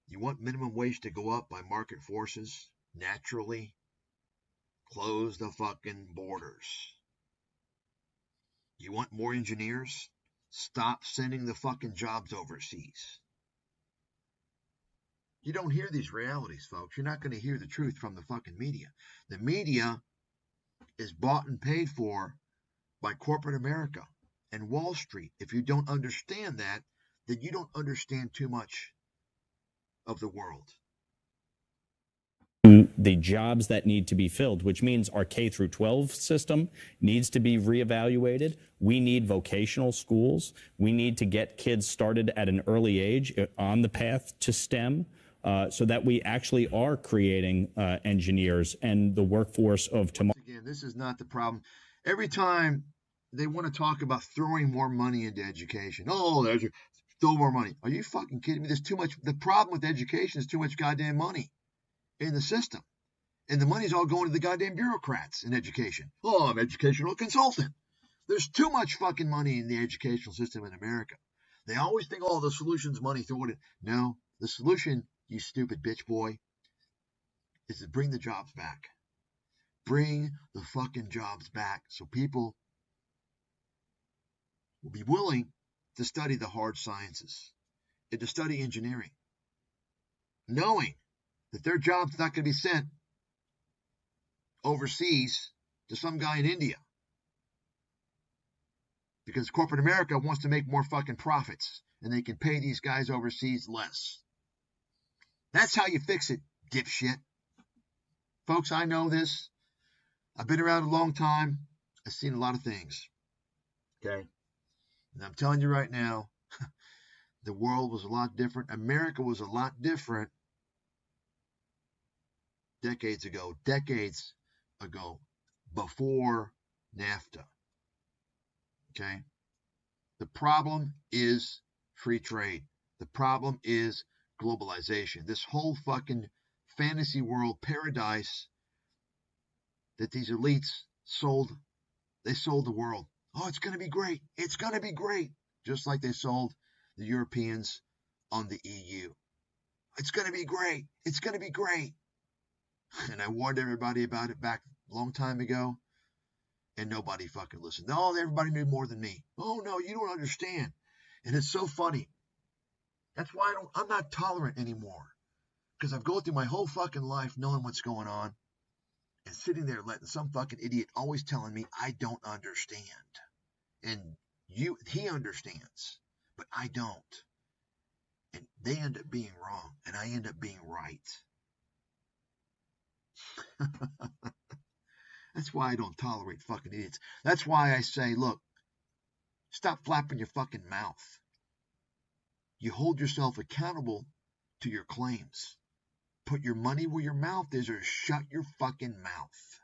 You want minimum wage to go up by market forces? Naturally, close the fucking borders. You want more engineers? Stop sending the fucking jobs overseas. You don't hear these realities, folks. You're not going to hear the truth from the fucking media. The media is bought and paid for by corporate America and Wall Street. If you don't understand that, then you don't understand too much of the world. The jobs that need to be filled, which means our K through 12 system needs to be reevaluated. We need vocational schools. We need to get kids started at an early age on the path to STEM so that we actually are creating engineers and the workforce of tomorrow. Again, this is not the problem. Every time they want to talk about throwing more money into education. Oh, there's throw more money. Are you fucking kidding me? There's too much. The problem with education is too much goddamn money in the system. And the money's all going to the goddamn bureaucrats in education. Oh, I'm an educational consultant. There's too much fucking money in the educational system in America. They always think, oh, the solution's money, throw it in. No, the solution, you stupid bitch boy, is to bring the jobs back. Bring the fucking jobs back so people will be willing to study the hard sciences and to study engineering, knowing that their job's not going to be sent overseas to some guy in India because corporate America wants to make more fucking profits and they can pay these guys overseas less. That's how you fix it, dipshit. Folks, I know this. I've been around a long time. I've seen a lot of things. Okay. And I'm telling you right now, the world was a lot different. America was a lot different decades ago, before NAFTA. Okay. The problem is free trade. The problem is globalization. This whole fucking fantasy world paradise that these elites sold, they sold the world. Oh, it's going to be great. It's going to be great. Just like they sold the Europeans on the EU. It's going to be great. It's going to be great. And I warned everybody about it back a long time ago. And nobody fucking listened. No, everybody knew more than me. Oh, no, you don't understand. And it's so funny. That's why I'm not tolerant anymore. Because I've gone through my whole fucking life knowing what's going on. And sitting there letting some fucking idiot always telling me I don't understand. And he understands. But I don't. And they end up being wrong. And I end up being right. That's why I don't tolerate fucking idiots. That's why I say, look, stop flapping your fucking mouth. You hold yourself accountable to your claims. Put your money where your mouth is or shut your fucking mouth.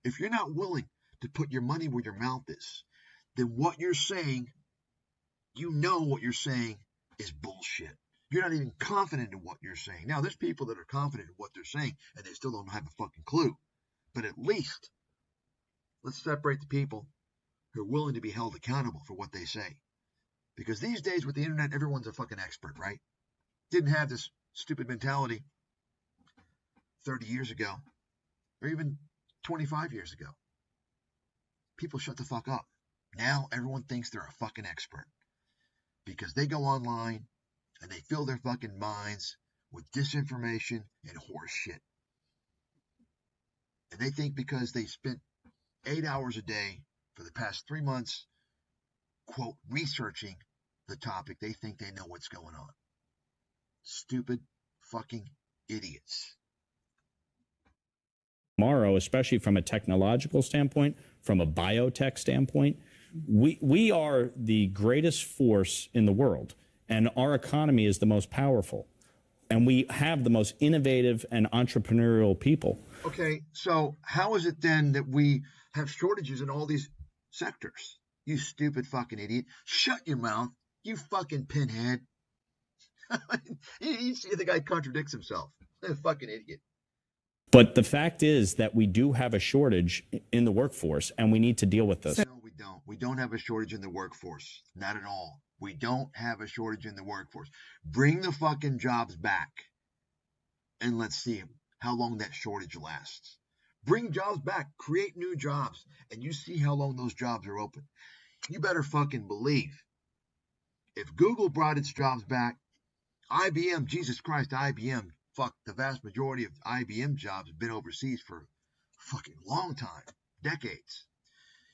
If you're not willing to put your money where your mouth is, then what you're saying, you know what you're saying is bullshit. You're not even confident in what you're saying. Now, there's people that are confident in what they're saying and they still don't have a fucking clue. But at least, let's separate the people who are willing to be held accountable for what they say. Because these days with the internet, everyone's a fucking expert, right? Didn't have this stupid mentality 30 years ago, or even 25 years ago. People shut the fuck up. Now everyone thinks they're a fucking expert. Because they go online and they fill their fucking minds with disinformation and horse shit. And they think because they spent 8 hours a day for the past 3 months, quote, researching the topic, they think they know what's going on. Stupid fucking idiots. Tomorrow, especially from a technological standpoint, from a biotech standpoint, we are the greatest force in the world, and our economy is the most powerful. And we have the most innovative and entrepreneurial people. Okay, so how is it then that we have shortages in all these sectors? You stupid fucking idiot. Shut your mouth, you fucking pinhead. You see the guy contradicts himself. Fucking idiot. But the fact is that we do have a shortage in the workforce, and we need to deal with this. No, we don't. We don't have a shortage in the workforce. Not at all. We don't have a shortage in the workforce. Bring the fucking jobs back, and let's see how long that shortage lasts. Bring jobs back. Create new jobs, and you see how long those jobs are open. You better fucking believe. If Google brought its jobs back, IBM, Jesus Christ, IBM, fuck, the vast majority of IBM jobs have been overseas for a fucking long time, decades.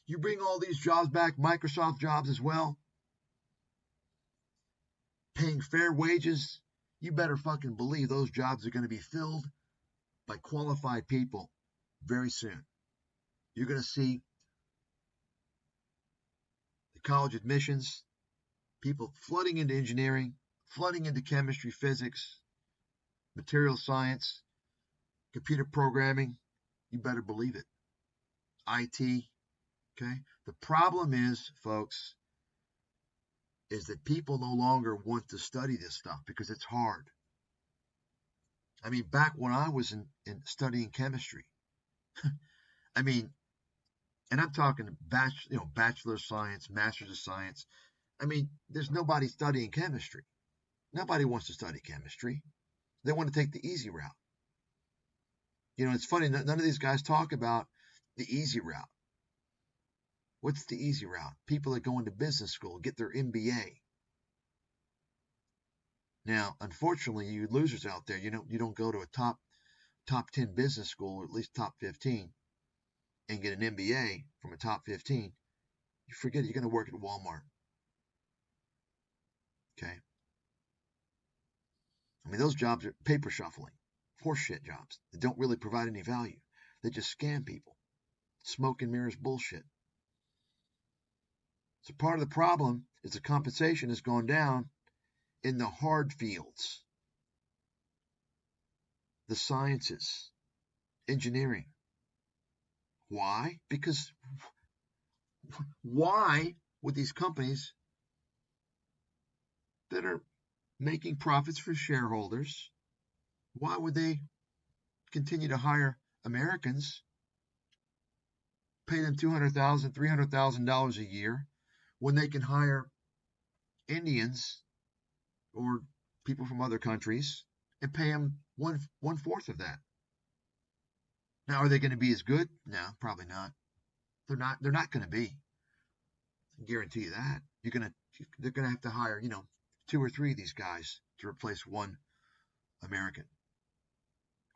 You bring all these jobs back, Microsoft jobs as well, paying fair wages, you better fucking believe those jobs are going to be filled by qualified people very soon. You're going to see the college admissions, people flooding into engineering, flooding into chemistry, physics, material science, computer programming. You better believe it. IT. Okay. The problem is, folks, is that people no longer want to study this stuff because it's hard. I mean, back when I was in studying chemistry, I mean, and I'm talking bachelor of science, master's of science. I mean, there's nobody studying chemistry. Nobody wants to study chemistry. They want to take the easy route. You know, it's funny, none of these guys talk about the easy route. What's the easy route? People that go into business school, get their MBA. Now, unfortunately, you losers out there, you don't go to a top 10 business school, or at least top 15, and get an MBA from a top 15. You forget you're going to work at Walmart. Okay? I mean, those jobs are paper shuffling, horseshit jobs that don't really provide any value. They just scam people. Smoke and mirrors bullshit. So part of the problem is the compensation has gone down in the hard fields, the sciences, engineering. Why? Because why would these companies that are making profits for shareholders, why would they continue to hire Americans, pay them $200,000, $300,000 a year, when they can hire Indians or people from other countries and pay them one-fourth of that? Now, are they going to be as good? No, probably not. They're not going to be. I can guarantee you that. They're going to have to hire, 2 or 3 of these guys to replace one American.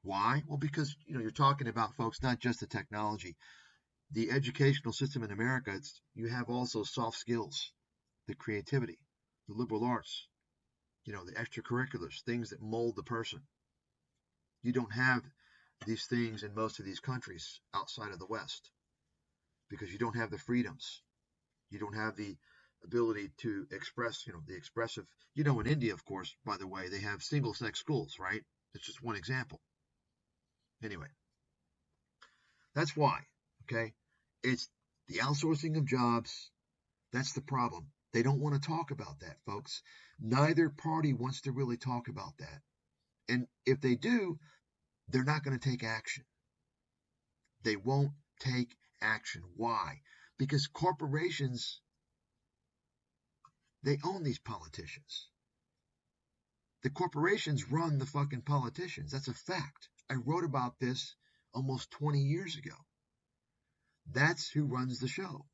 Why? Well, because, you're talking about, folks, not just the technology. The educational system in America, you have also soft skills, the creativity, the liberal arts, the extracurriculars, things that mold the person. You don't have these things in most of these countries outside of the West because you don't have the freedoms. You don't have the ability to express, the expressive. In India, of course, by the way, they have single-sex schools, right? It's just one example. Anyway, that's why, okay? It's the outsourcing of jobs. That's the problem. They don't want to talk about that, folks. Neither party wants to really talk about that. And if they do, they're not going to take action. They won't take action. Why? Because corporations, they own these politicians. The corporations run the fucking politicians. That's a fact. I wrote about this almost 20 years ago. That's who runs the show.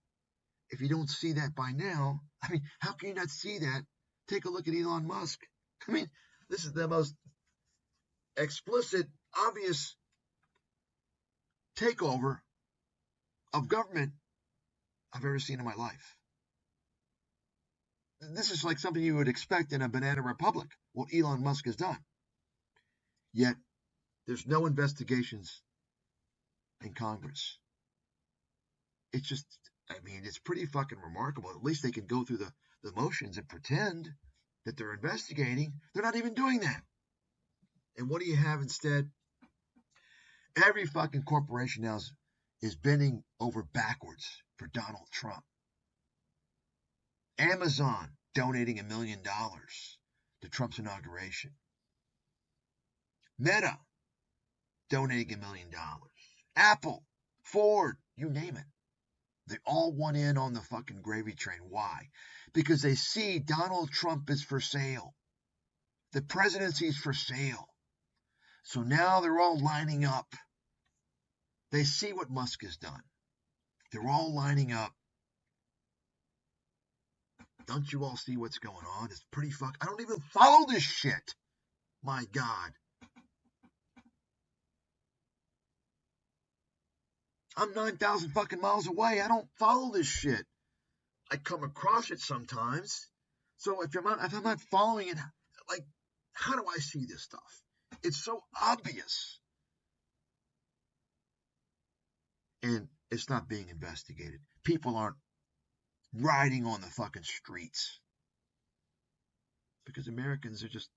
If you don't see that by now, how can you not see that? Take a look at Elon Musk. This is the most explicit, obvious takeover of government I've ever seen in my life. This is like something you would expect in a banana republic, what Elon Musk has done. Yet, there's no investigations in Congress. It's just, it's pretty fucking remarkable. At least they can go through the motions and pretend that they're investigating. They're not even doing that. And what do you have instead? Every fucking corporation now is bending over backwards for Donald Trump. Amazon donating $1 million to Trump's inauguration. Meta donating $1 million. Apple, Ford, you name it. They all want in on the fucking gravy train. Why? Because they see Donald Trump is for sale. The presidency is for sale. So now they're all lining up. They see what Musk has done. They're all lining up. Don't you all see what's going on? It's pretty I don't even follow this shit. My God. I'm 9,000 fucking miles away. I don't follow this shit. I come across it sometimes. So if I'm not following it, how do I see this stuff? It's so obvious. And it's not being investigated. People aren't riding on the fucking streets. Because Americans are just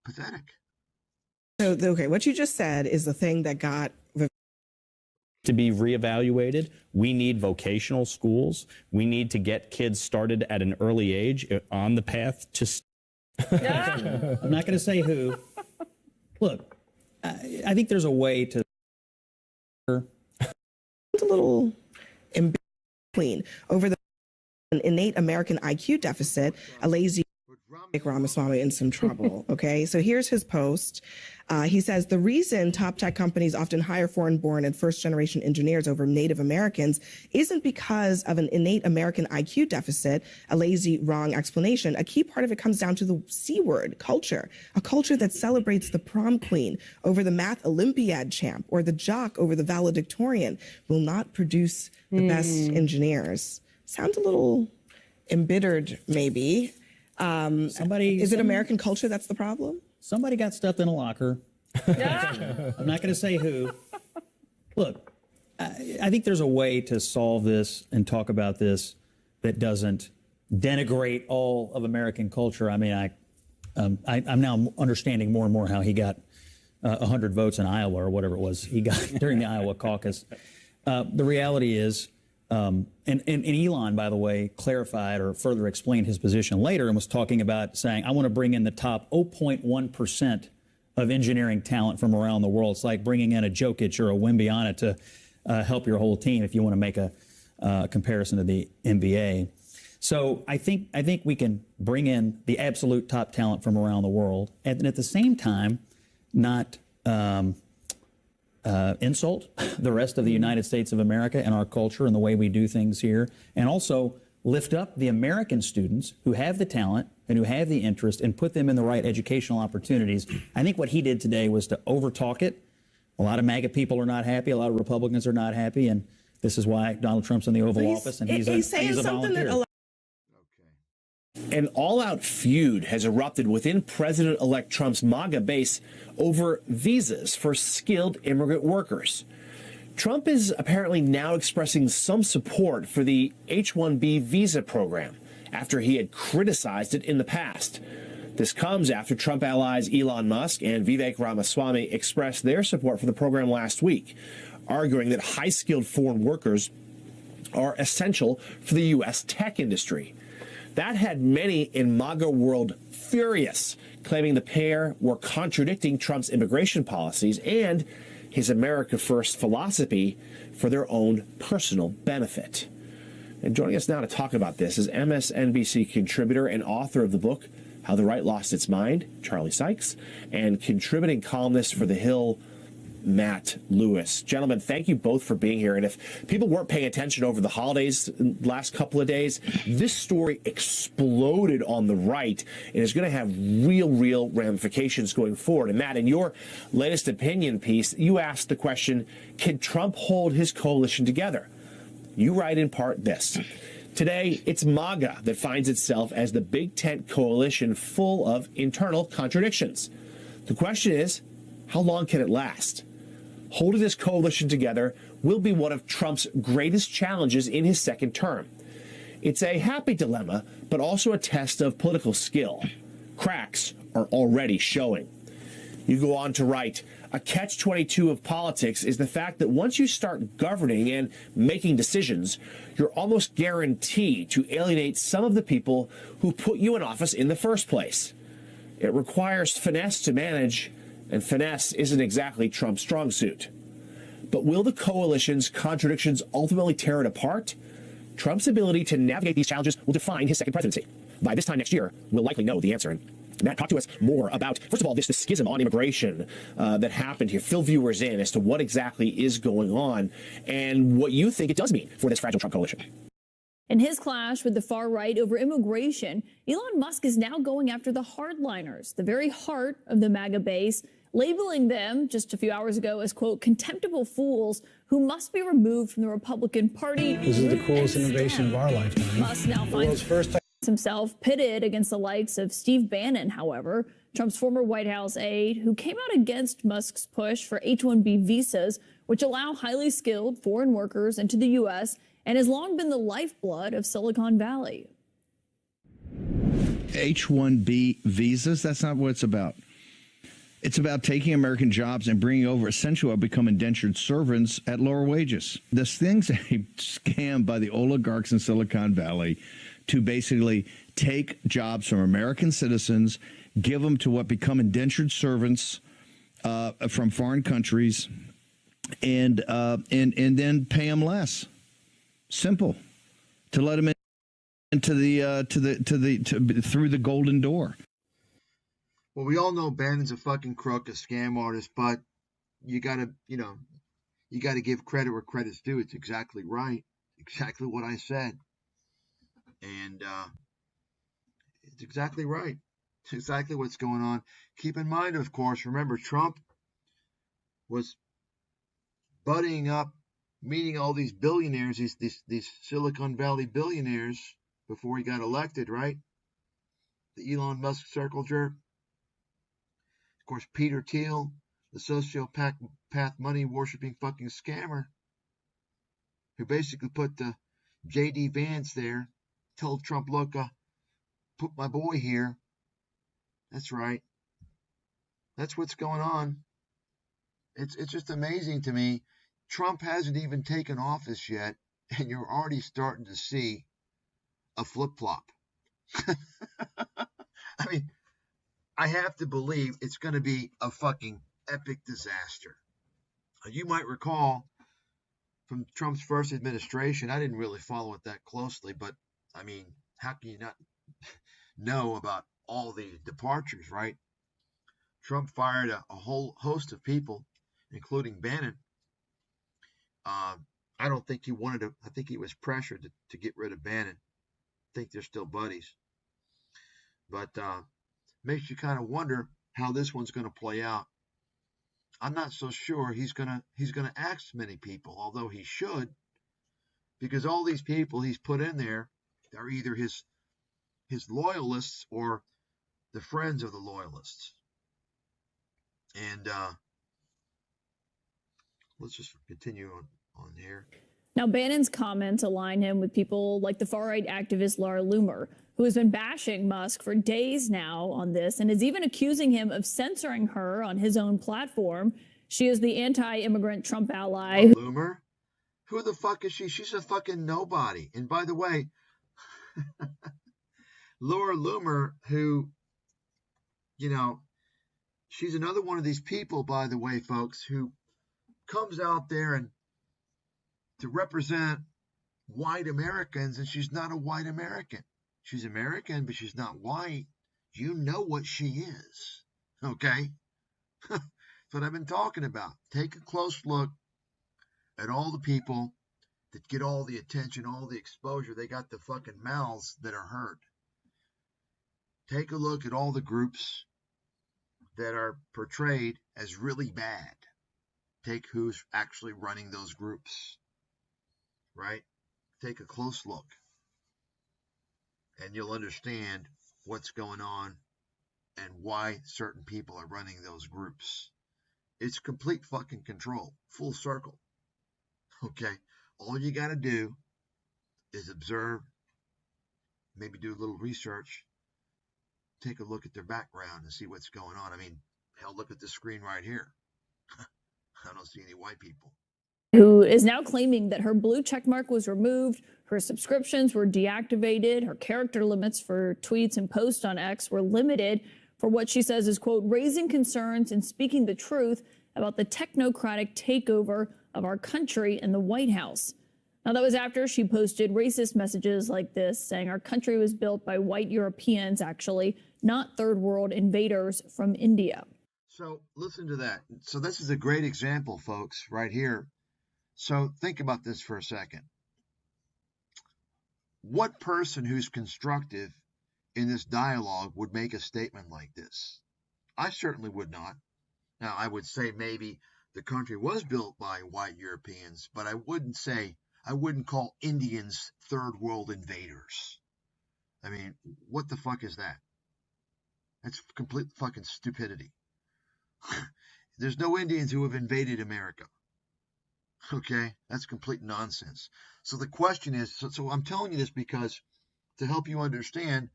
pathetic. So, okay, what you just said is the thing that got to be reevaluated. We need vocational schools. We need to get kids started at an early age on the path to. I'm not going to say who. Look, I think there's a way to. It's a little clean over an innate American IQ deficit, a lazy Ramaswamy in some trouble. Okay, so here's his post. He says the reason top tech companies often hire foreign-born and first-generation engineers over Native Americans isn't because of an innate American IQ deficit, a lazy, wrong explanation. A key part of it comes down to the C word, culture, a culture that celebrates the prom queen over the math Olympiad champ or the jock over the valedictorian will not produce the best engineers. Sounds a little embittered, maybe. Is it American culture that's the problem? Somebody got stuffed in a locker. I'm not going to say who. Look, I think there's a way to solve this and talk about this that doesn't denigrate all of American culture. I mean, I'm now understanding more and more how he got 100 votes in Iowa or whatever it was he got during the Iowa caucus. The reality is, and Elon, by the way, clarified or further explained his position later and was talking about saying, I want to bring in the top 0.1% of engineering talent from around the world. It's like bringing in a Jokic or a Wembyana to help your whole team if you want to make a comparison to the NBA. So I think we can bring in the absolute top talent from around the world, and at the same time, not insult the rest of the United States of America and our culture and the way we do things here, and also lift up the American students who have the talent and who have the interest and put them in the right educational opportunities. I think what he did today was to overtalk it. A lot of MAGA people are not happy. A lot of Republicans are not happy, and this is why Donald Trump's in the Oval Office, and he's a volunteer. An all-out feud has erupted within President-elect Trump's MAGA base over visas for skilled immigrant workers. Trump is apparently now expressing some support for the H-1B visa program after he had criticized it in the past. This comes after Trump allies Elon Musk and Vivek Ramaswamy expressed their support for the program last week, arguing that high-skilled foreign workers are essential for the U.S. tech industry. That had many in MAGA world furious, claiming the pair were contradicting Trump's immigration policies and his America First philosophy for their own personal benefit. And joining us now to talk about this is MSNBC contributor and author of the book, How the Right Lost Its Mind, Charlie Sykes, and contributing columnist for The Hill, Matt Lewis. Gentlemen, thank you both for being here. And if people weren't paying attention over the holidays last couple of days, this story exploded on the right and is going to have real ramifications going forward. And Matt, in your latest opinion piece, you asked the question, can Trump hold his coalition together? You write in part this: today, it's MAGA that finds itself as the big tent coalition full of internal contradictions. The question is, how long can it last? Holding this coalition together will be one of Trump's greatest challenges in his second term. It's a happy dilemma, but also a test of political skill. Cracks are already showing. You go on to write, a catch-22 of politics is the fact that once you start governing and making decisions, you're almost guaranteed to alienate some of the people who put you in office in the first place. It requires finesse to manage, and finesse isn't exactly Trump's strong suit. But will the coalition's contradictions ultimately tear it apart? Trump's ability to navigate these challenges will define his second presidency. By this time next year, we'll likely know the answer. And Matt, talk to us more about, first of all, this schism on immigration that happened here. Fill viewers in as to what exactly is going on and what you think it does mean for this fragile Trump coalition. In his clash with the far right over immigration, Elon Musk is now going after the hardliners, the very heart of the MAGA base, labeling them just a few hours ago as, quote, contemptible fools who must be removed from the Republican Party. This is the coolest innovation of our lifetime. Musk now finds himself pitted against the likes of Steve Bannon, however, Trump's former White House aide, who came out against Musk's push for H-1B visas, which allow highly skilled foreign workers into the U.S. and has long been the lifeblood of Silicon Valley. H-1B visas, that's not what it's about. It's about taking American jobs and bringing over essentially what become indentured servants at lower wages. This thing's a scam by the oligarchs in Silicon Valley to basically take jobs from American citizens, give them to what become indentured servants from foreign countries, and then pay them less. Simple. To let them into through the golden door. Well, we all know Bannon's a fucking crook, a scam artist, but you gotta give credit where credit's due. It's exactly right. Exactly what I said. And it's exactly right. It's exactly what's going on. Keep in mind, of course, remember, Trump was buddying up, meeting all these billionaires, these Silicon Valley billionaires before he got elected, right? The Elon Musk circle jerk. Of course, Peter Thiel, the sociopath money-worshipping fucking scammer, who basically put the J.D. Vance there told Trump, look, put my boy here. That's right. That's what's going on. It's just amazing to me. Trump hasn't even taken office yet, and you're already starting to see a flip-flop. I mean, I have to believe it's going to be a fucking epic disaster. You might recall from Trump's first administration, I didn't really follow it that closely, but I mean, how can you not know about all the departures, right? Trump fired a whole host of people, including Bannon. I don't think he wanted to, I think he was pressured to get rid of Bannon. I think they're still buddies. But makes you kind of wonder how this one's going to play out. I'm not so sure he's gonna axe many people, although he should, because all these people he's put in there are either his loyalists or the friends of the loyalists. And let's just continue on here. Now, Bannon's comments align him with people like the far-right activist Laura Loomer, who has been bashing Musk for days now on this and is even accusing him of censoring her on his own platform. She is the anti-immigrant Trump ally. Loomer? Who the fuck is she? She's a fucking nobody. And by the way, Laura Loomer, who, you know, she's another one of these people, by the way, folks, who comes out there and to represent white Americans, and she's not a white American. She's American, but she's not white. You know what she is, okay? That's what I've been talking about. Take a close look at all the people that get all the attention, all the exposure. They got the fucking mouths that are hurt. Take a look at all the groups that are portrayed as really bad. Take who's actually running those groups, right? Take a close look, and you'll understand what's going on and why certain people are running those groups. It's complete fucking control, full circle. Okay, all you got to do is observe, maybe do a little research, take a look at their background and see what's going on. I mean, hell, look at the screen right here. I don't see any white people. Who is now claiming that her blue checkmark was removed, her subscriptions were deactivated, her character limits for tweets and posts on X were limited for what she says is, quote, raising concerns and speaking the truth about the technocratic takeover of our country in the White House. Now, that was after she posted racist messages like this, saying our country was built by white Europeans, actually, not third world invaders from India. So listen to that. So this is a great example, folks, right here. So think about this for a second. What person who's constructive in this dialogue would make a statement like this? I certainly would not. Now, I would say maybe the country was built by white Europeans, but I wouldn't call Indians third world invaders. I mean, what the fuck is that? That's complete fucking stupidity. There's no Indians who have invaded America. Okay, that's complete nonsense. So the question is, so I'm telling you this because to help you understand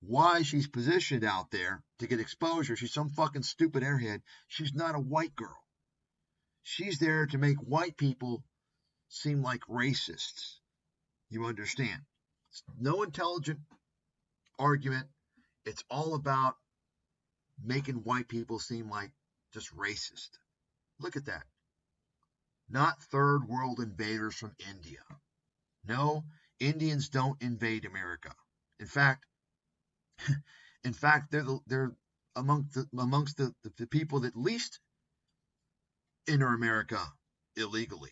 why she's positioned out there to get exposure. She's some fucking stupid airhead. She's not a white girl. She's there to make white people seem like racists. You understand? It's no intelligent argument. It's all about making white people seem like just racist. Look at that. Not third world invaders from India. No, Indians don't invade America. In fact, they're amongst the people that least enter America illegally.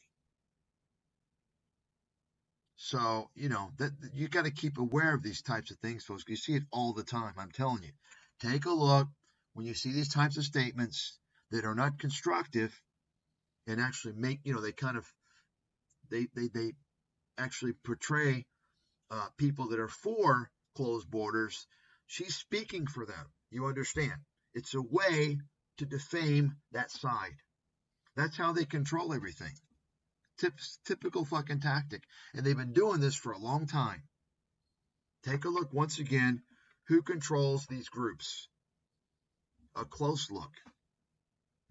So, you know, that you got to keep aware of these types of things, folks. You see it all the time. I'm telling you. Take a look when you see these types of statements that are not constructive and actually make, you know, they kind of, they actually portray people that are for closed borders. She's speaking for them. You understand? It's a way to defame that side. That's how they control everything. Typical fucking tactic. And they've been doing this for a long time. Take a look once again, who controls these groups? A close look.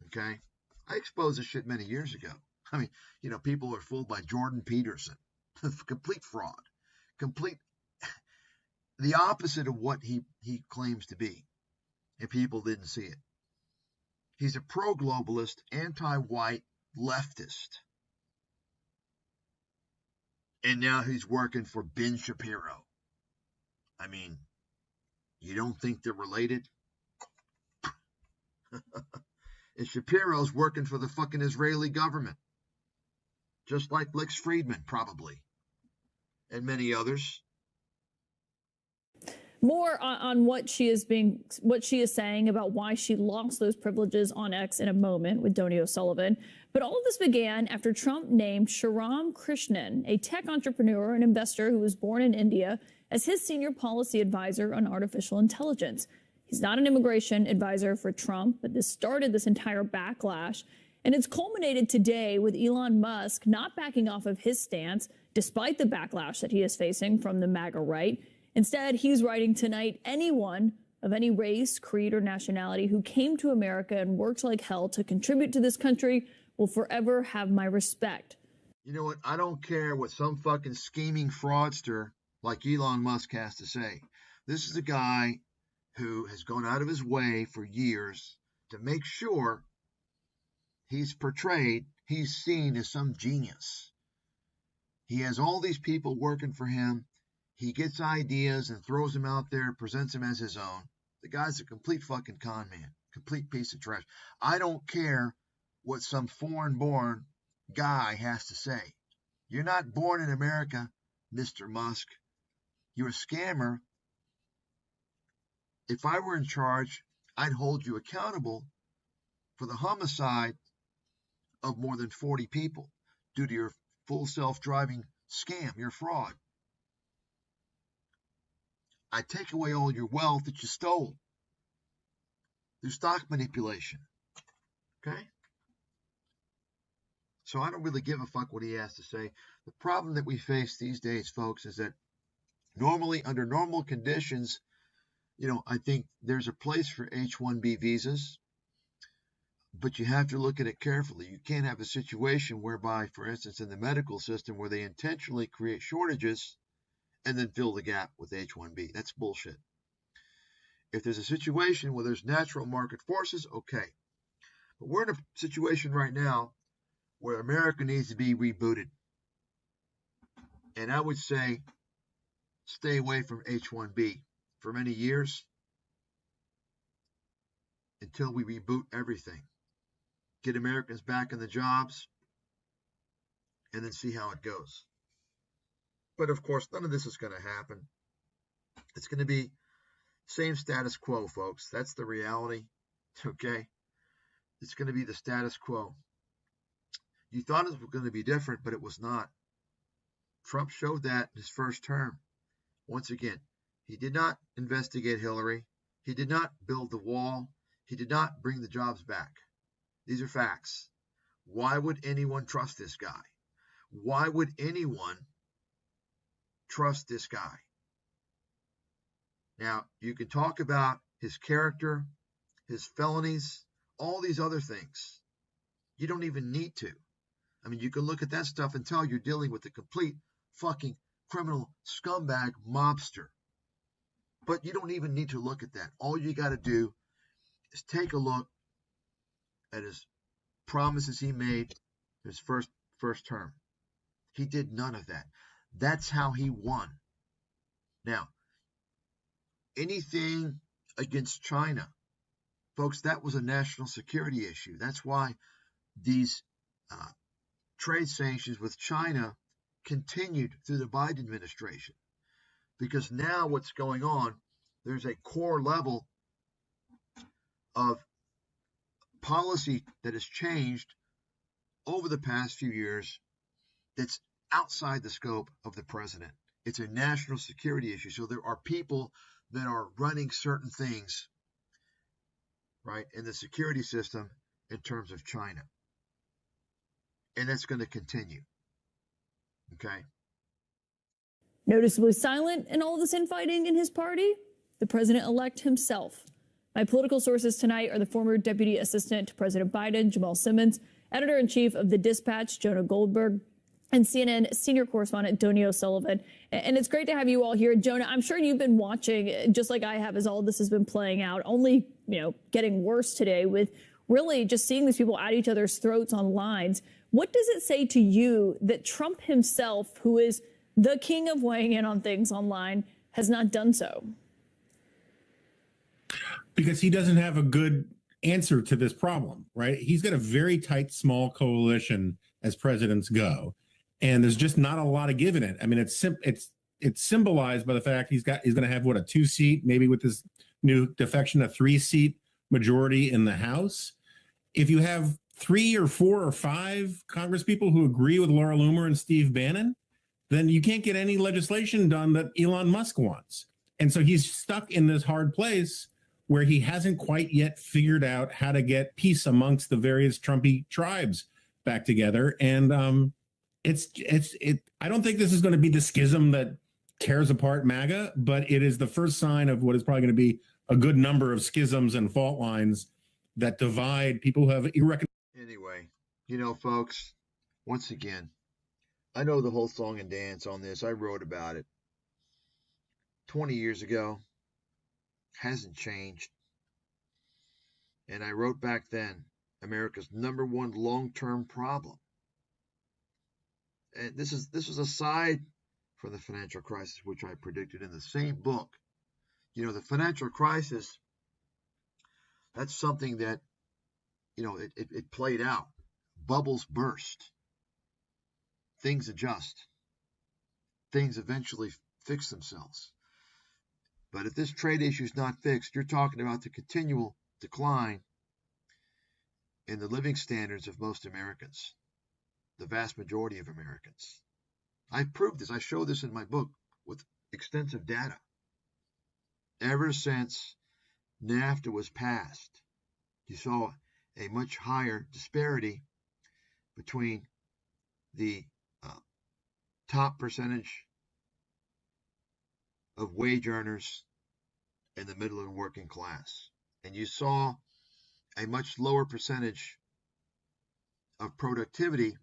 Okay? I exposed this shit many years ago. I mean, people are fooled by Jordan Peterson. Complete fraud. Complete the opposite of what he claims to be. And people didn't see it. He's a pro-globalist, anti-white leftist. And now he's working for Ben Shapiro. I mean, you don't think they're related? And Shapiro's working for the fucking Israeli government. Just like Lex Friedman, probably. And many others. More on what she is saying about why she lost those privileges on X in a moment with Donny O'Sullivan. But all of this began after Trump named Shriram Krishnan, a tech entrepreneur and investor who was born in India, as his senior policy advisor on artificial intelligence. He's not an immigration advisor for Trump, but this started this entire backlash. And it's culminated today with Elon Musk not backing off of his stance, despite the backlash that he is facing from the MAGA right. Instead, he's writing tonight, anyone of any race, creed, or nationality who came to America and worked like hell to contribute to this country will forever have my respect. You know what? I don't care what some fucking scheming fraudster like Elon Musk has to say. This is a guy who has gone out of his way for years to make sure he's seen as some genius. He has all these people working for him. He gets ideas and throws them out there, presents them as his own. The guy's a complete fucking con man, complete piece of trash. I don't care what some foreign-born guy has to say. You're not born in America, Mr. Musk. You're a scammer. If I were in charge, I'd hold you accountable for the homicide of more than 40 people due to your full self-driving scam, your fraud. I take away all your wealth that you stole through stock manipulation. Okay? So I don't really give a fuck what he has to say. The problem that we face these days, folks, is that normally, under normal conditions, I think there's a place for H-1B visas, but you have to look at it carefully. You can't have a situation whereby, for instance, in the medical system, where they intentionally create shortages and then fill the gap with H-1B. That's bullshit. If there's a situation where there's natural market forces, okay. But we're in a situation right now where America needs to be rebooted. And I would say stay away from H-1B for many years until we reboot everything. Get Americans back in the jobs and then see how it goes. But of course, none of this is going to happen. It's going to be same status quo, folks. That's the reality. Okay? It's going to be the status quo. You thought it was going to be different, but it was not. Trump showed that in his first term. Once again, he did not investigate Hillary. He did not build the wall. He did not bring the jobs back. These are facts. Why would anyone trust this guy? Why would anyone trust this guy? Now, you can talk about his character, his felonies, all these other things. You don't even need to. I mean, you can look at that stuff and tell you're dealing with a complete fucking criminal scumbag mobster. But you don't even need to look at that. All you got to do is take a look at his promises he made his first term. He did none of that. That's how he won. Now, anything against China, folks, that was a national security issue. That's why these trade sanctions with China continued through the Biden administration. Because now what's going on, there's a core level of policy that has changed over the past few years that's outside the scope of the president. It's a national security issue. So there are people that are running certain things, right, in the security system in terms of China. And that's going to continue. Okay. Noticeably silent in all this infighting in his party, the president-elect himself. My political sources tonight are the former Deputy Assistant to President Biden, Jamal Simmons, Editor-in-Chief of The Dispatch, Jonah Goldberg, and CNN senior correspondent Donnie O'Sullivan. And it's great to have you all here. Jonah, I'm sure you've been watching, just like I have, as all this has been playing out, only, getting worse today with really just seeing these people at each other's throats on lines. What does it say to you that Trump himself, who is the king of weighing in on things online, has not done so? Because he doesn't have a good answer to this problem, right? He's got a very tight, small coalition as presidents go, and there's just not a lot of give in it. I mean, it's symbolized by the fact he's going to have a 2-seat, maybe with this new defection, a 3-seat majority in the House. If you have 3 or 4 or 5 Congress people who agree with Laura Loomer and Steve Bannon, then you can't get any legislation done that Elon Musk wants. And so he's stuck in this hard place where he hasn't quite yet figured out how to get peace amongst the various Trumpy tribes back together. And I don't think this is going to be the schism that tears apart MAGA, but it is the first sign of what is probably going to be a good number of schisms and fault lines that divide people who have irreconcilable. Anyway, folks, once again, I know the whole song and dance on this. I wrote about it 20 years ago. Hasn't changed. And I wrote back then, America's #1 long-term problem. And this was aside from the financial crisis, which I predicted in the same book. The financial crisis, that's something that, it played out. Bubbles burst. Things adjust. Things eventually fix themselves. But if this trade issue is not fixed, you're talking about the continual decline in the living standards of most Americans, the vast majority of Americans. I proved this. I show this in my book with extensive data. Ever since NAFTA was passed, you saw a much higher disparity between the top percentage of wage earners and the middle and working class. And you saw a much lower percentage of productivity,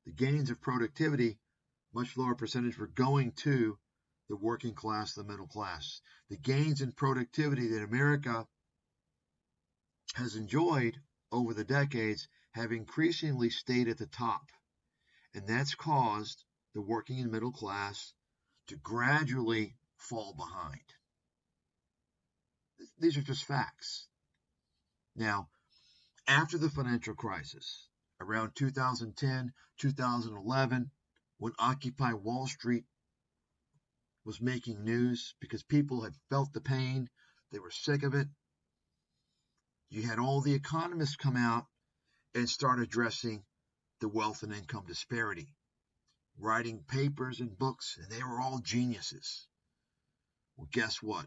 the gains of productivity, much lower percentage were going to the working class, the middle class. The gains in productivity that America has enjoyed over the decades have increasingly stayed at the top. And that's caused the working and middle class to gradually fall behind. These are just facts. Now, after the financial crisis, around 2010, 2011, when Occupy Wall Street was making news because people had felt the pain, they were sick of it, you had all the economists come out and start addressing the wealth and income disparity, writing papers and books, and they were all geniuses. Well, guess what?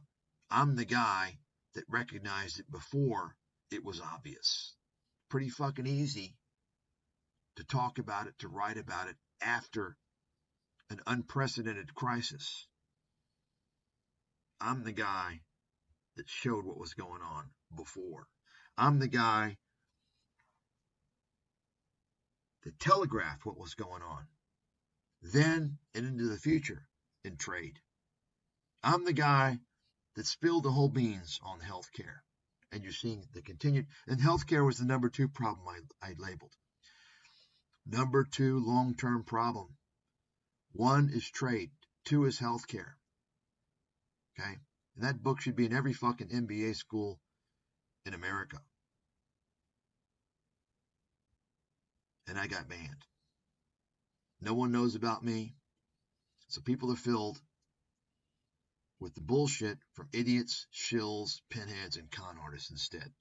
I'm the guy that recognized it before it was obvious. Pretty fucking easy to talk about it, to write about it after an unprecedented crisis. I'm the guy that showed what was going on before. I'm the guy that telegraphed what was going on then and into the future in trade. I'm the guy that spilled the whole beans on healthcare. And you're seeing the continued, and healthcare was the #2 problem I labeled. #2 long-term problem. 1 is trade. 2 is healthcare. Okay? And that book should be in every fucking MBA school in America. And I got banned. No one knows about me. So people are filled with the bullshit from idiots, shills, pinheads, and con artists instead.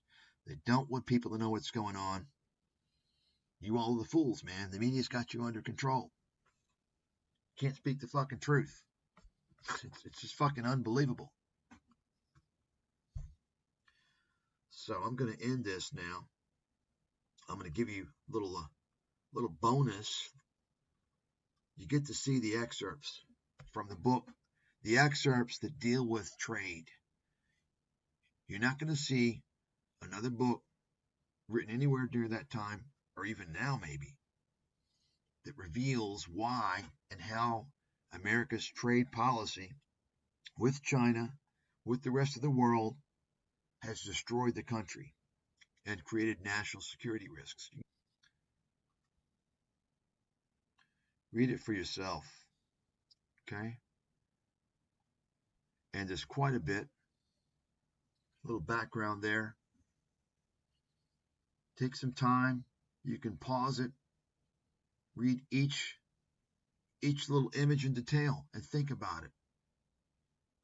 They don't want people to know what's going on. You all are the fools, man. The media's got you under control. Can't speak the fucking truth. It's just fucking unbelievable. So I'm going to end this now. I'm going to give you a little bonus. you get to see the excerpts from the book, the excerpts that deal with trade. You're not going to see another book written anywhere during that time, or even now maybe, that reveals why and how America's trade policy with China, with the rest of the world, has destroyed the country and created national security risks. Read it for yourself, okay? And there's quite a bit. A little background there. Take some time. You can pause it. Read each little image in detail and think about it.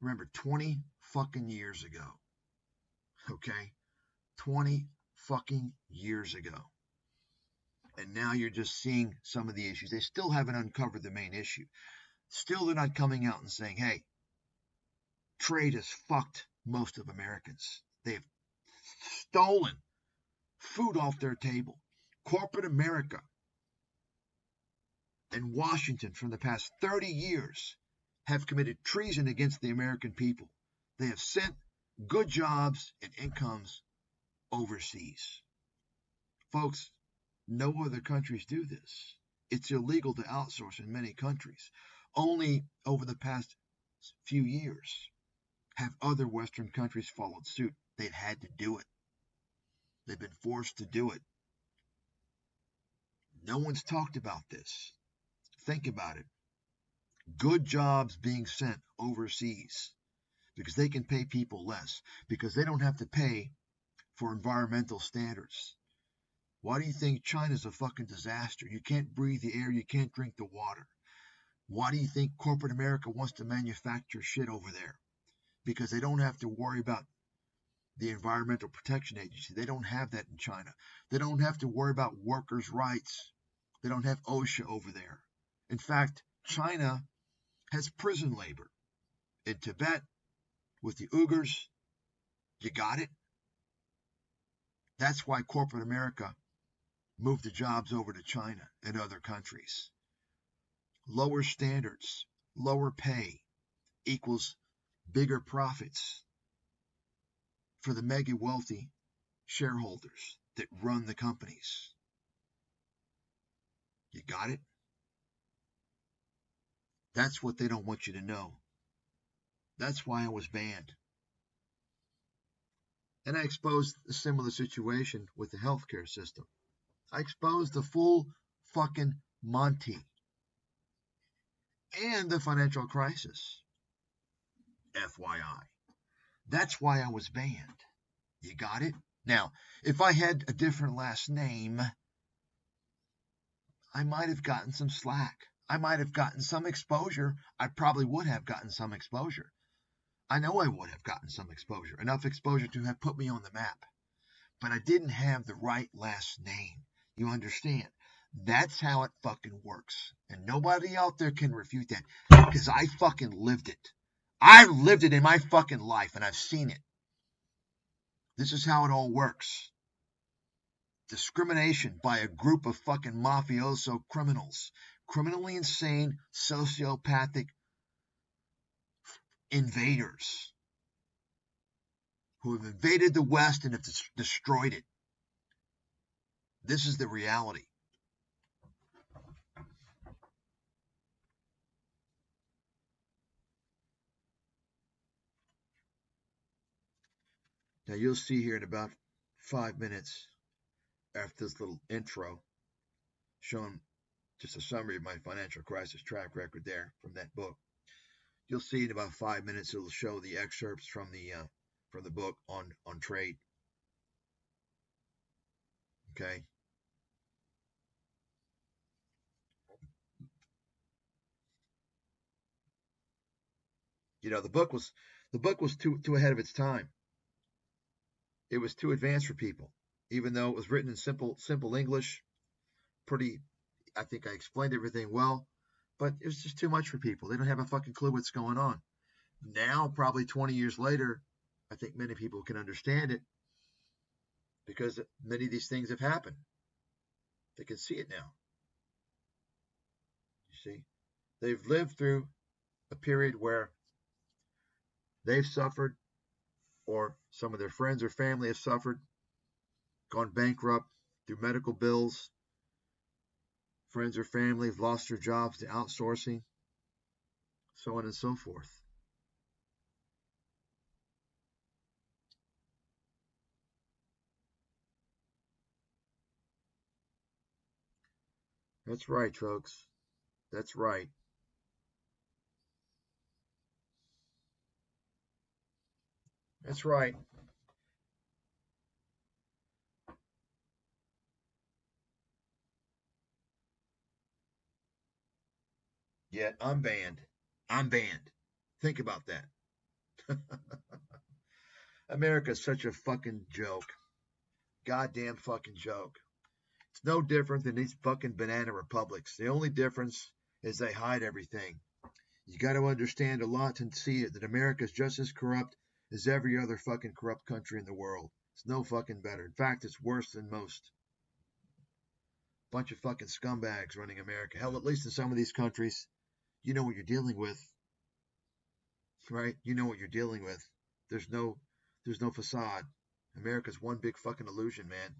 Remember, 20 fucking years ago. Okay? 20 fucking years ago. And now you're just seeing some of the issues. They still haven't uncovered the main issue. Still, they're not coming out and saying, hey, trade has fucked most of Americans. They've stolen food off their table. Corporate America and Washington from the past 30 years have committed treason against the American people. They have sent good jobs and incomes overseas. Folks, no other countries do this. It's illegal to outsource in many countries. Only over the past few years have other Western countries followed suit. They've had to do it. They've been forced to do it. No one's talked about this. Think about it. Good jobs being sent overseas because they can pay people less, because they don't have to pay for environmental standards. Why do you think China's a fucking disaster? You can't breathe the air, you can't drink the water. Why do you think corporate America wants to manufacture shit over there? Because they don't have to worry about the Environmental Protection Agency. They don't have that in China. They don't have to worry about workers' rights. They don't have OSHA over there. In fact, China has prison labor. In Tibet, with the Uyghurs, you got it? That's why corporate America moved the jobs over to China and other countries. Lower standards, lower pay equals bigger profits for the mega wealthy shareholders that run the companies. You got it? That's what they don't want you to know. That's why I was banned. And I exposed a similar situation with the healthcare system. I exposed the full fucking Monty and the financial crisis. FYI. That's why I was banned. You got it? Now, if I had a different last name, I might have gotten some slack. I might have gotten some exposure. I probably would have gotten some exposure. I know I would have gotten some exposure, enough exposure to have put me on the map. But I didn't have the right last name. You understand? That's how it fucking works. And nobody out there can refute that, because I fucking lived it. I've lived it in my fucking life, and I've seen it. This is how it all works. Discrimination by a group of fucking mafioso criminals. Criminally insane, sociopathic invaders who have invaded the West and have destroyed it. This is the reality. Now you'll see here in about 5 minutes after this little intro showing just a summary of my financial crisis track record there from that book. You'll see in about 5 minutes it'll show the excerpts from the book on trade. Okay. You know, the book was too ahead of its time. It was too advanced for people, even though it was written in simple English. I think I explained everything well, but it was just too much for people. They don't have a fucking clue what's going on. Now, probably 20 years later, I think many people can understand it because many of these things have happened. They can see it now. You see? They've lived through a period where they've suffered, or some of their friends or family have suffered, gone bankrupt through medical bills. Friends or family have lost their jobs to outsourcing, so on and so forth. That's right, folks. That's right. That's right. Yet I'm banned. I'm banned. Think about that. America's such a fucking joke. Goddamn fucking joke. It's no different than these fucking banana republics. The only difference is they hide everything. You got to understand a lot to see it, that America's just as corrupt as every other fucking corrupt country in the world. It's no fucking better. In fact, it's worse than most. Bunch of fucking scumbags running America. Hell, at least in some of these countries, you know what you're dealing with, right? You know what you're dealing with. There's no facade. America's one big fucking illusion, man.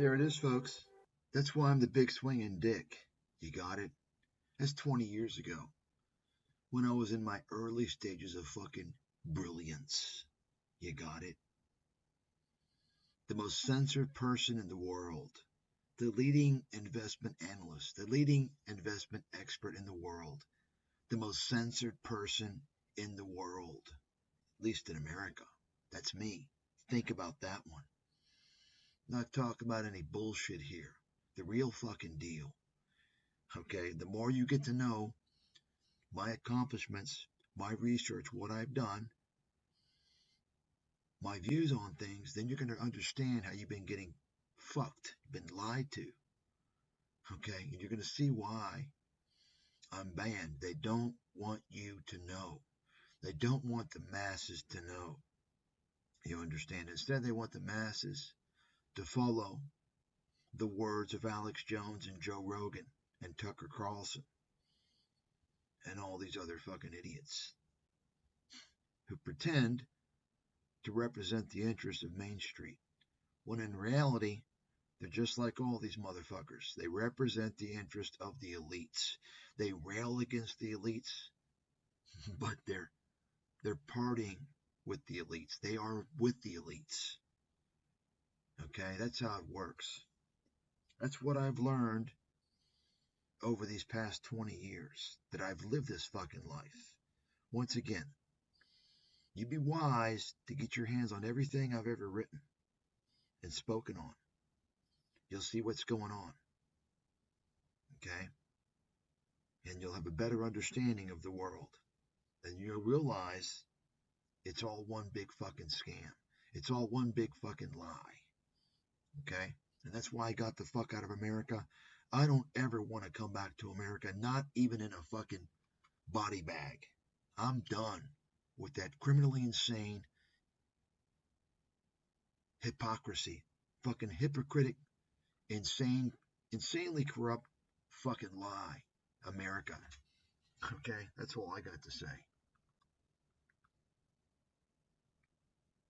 there it is, folks. That's why I'm the big swinging dick. You got it? That's 20 years ago, when I was in my early stages of fucking brilliance. You got it? The most censored person in the world, the leading investment analyst, the leading investment expert in the world, the most censored person in the world, at least in America. That's me. Think about that one. Not talking about any bullshit here. The real fucking deal. Okay, the more you get to know my accomplishments, my research, what I've done, my views on things, then you're going to understand how you've been getting fucked, been lied to. Okay, and you're going to see why I'm banned. They don't want you to know. They don't want the masses to know. You understand? Instead, they want the masses to follow the words of Alex Jones and Joe Rogan and Tucker Carlson and all these other fucking idiots who pretend to represent the interests of Main Street, when in reality, they're just like all these motherfuckers. They represent the interest of the elites. They rail against the elites, but they're partying with the elites. They are with the elites. Okay, that's how it works. That's what I've learned over these past 20 years that I've lived this fucking life. Once again, you'd be wise to get your hands on everything I've ever written and spoken on. You'll see what's going on. Okay? And you'll have a better understanding of the world. And you'll realize it's all one big fucking scam. It's all one big fucking lie. Okay? And that's why I got the fuck out of America. I don't ever want to come back to America, not even in a fucking body bag. I'm done with that criminally insane hypocrisy, fucking hypocritic, insanely corrupt fucking lie, America. Okay, that's all I got to say.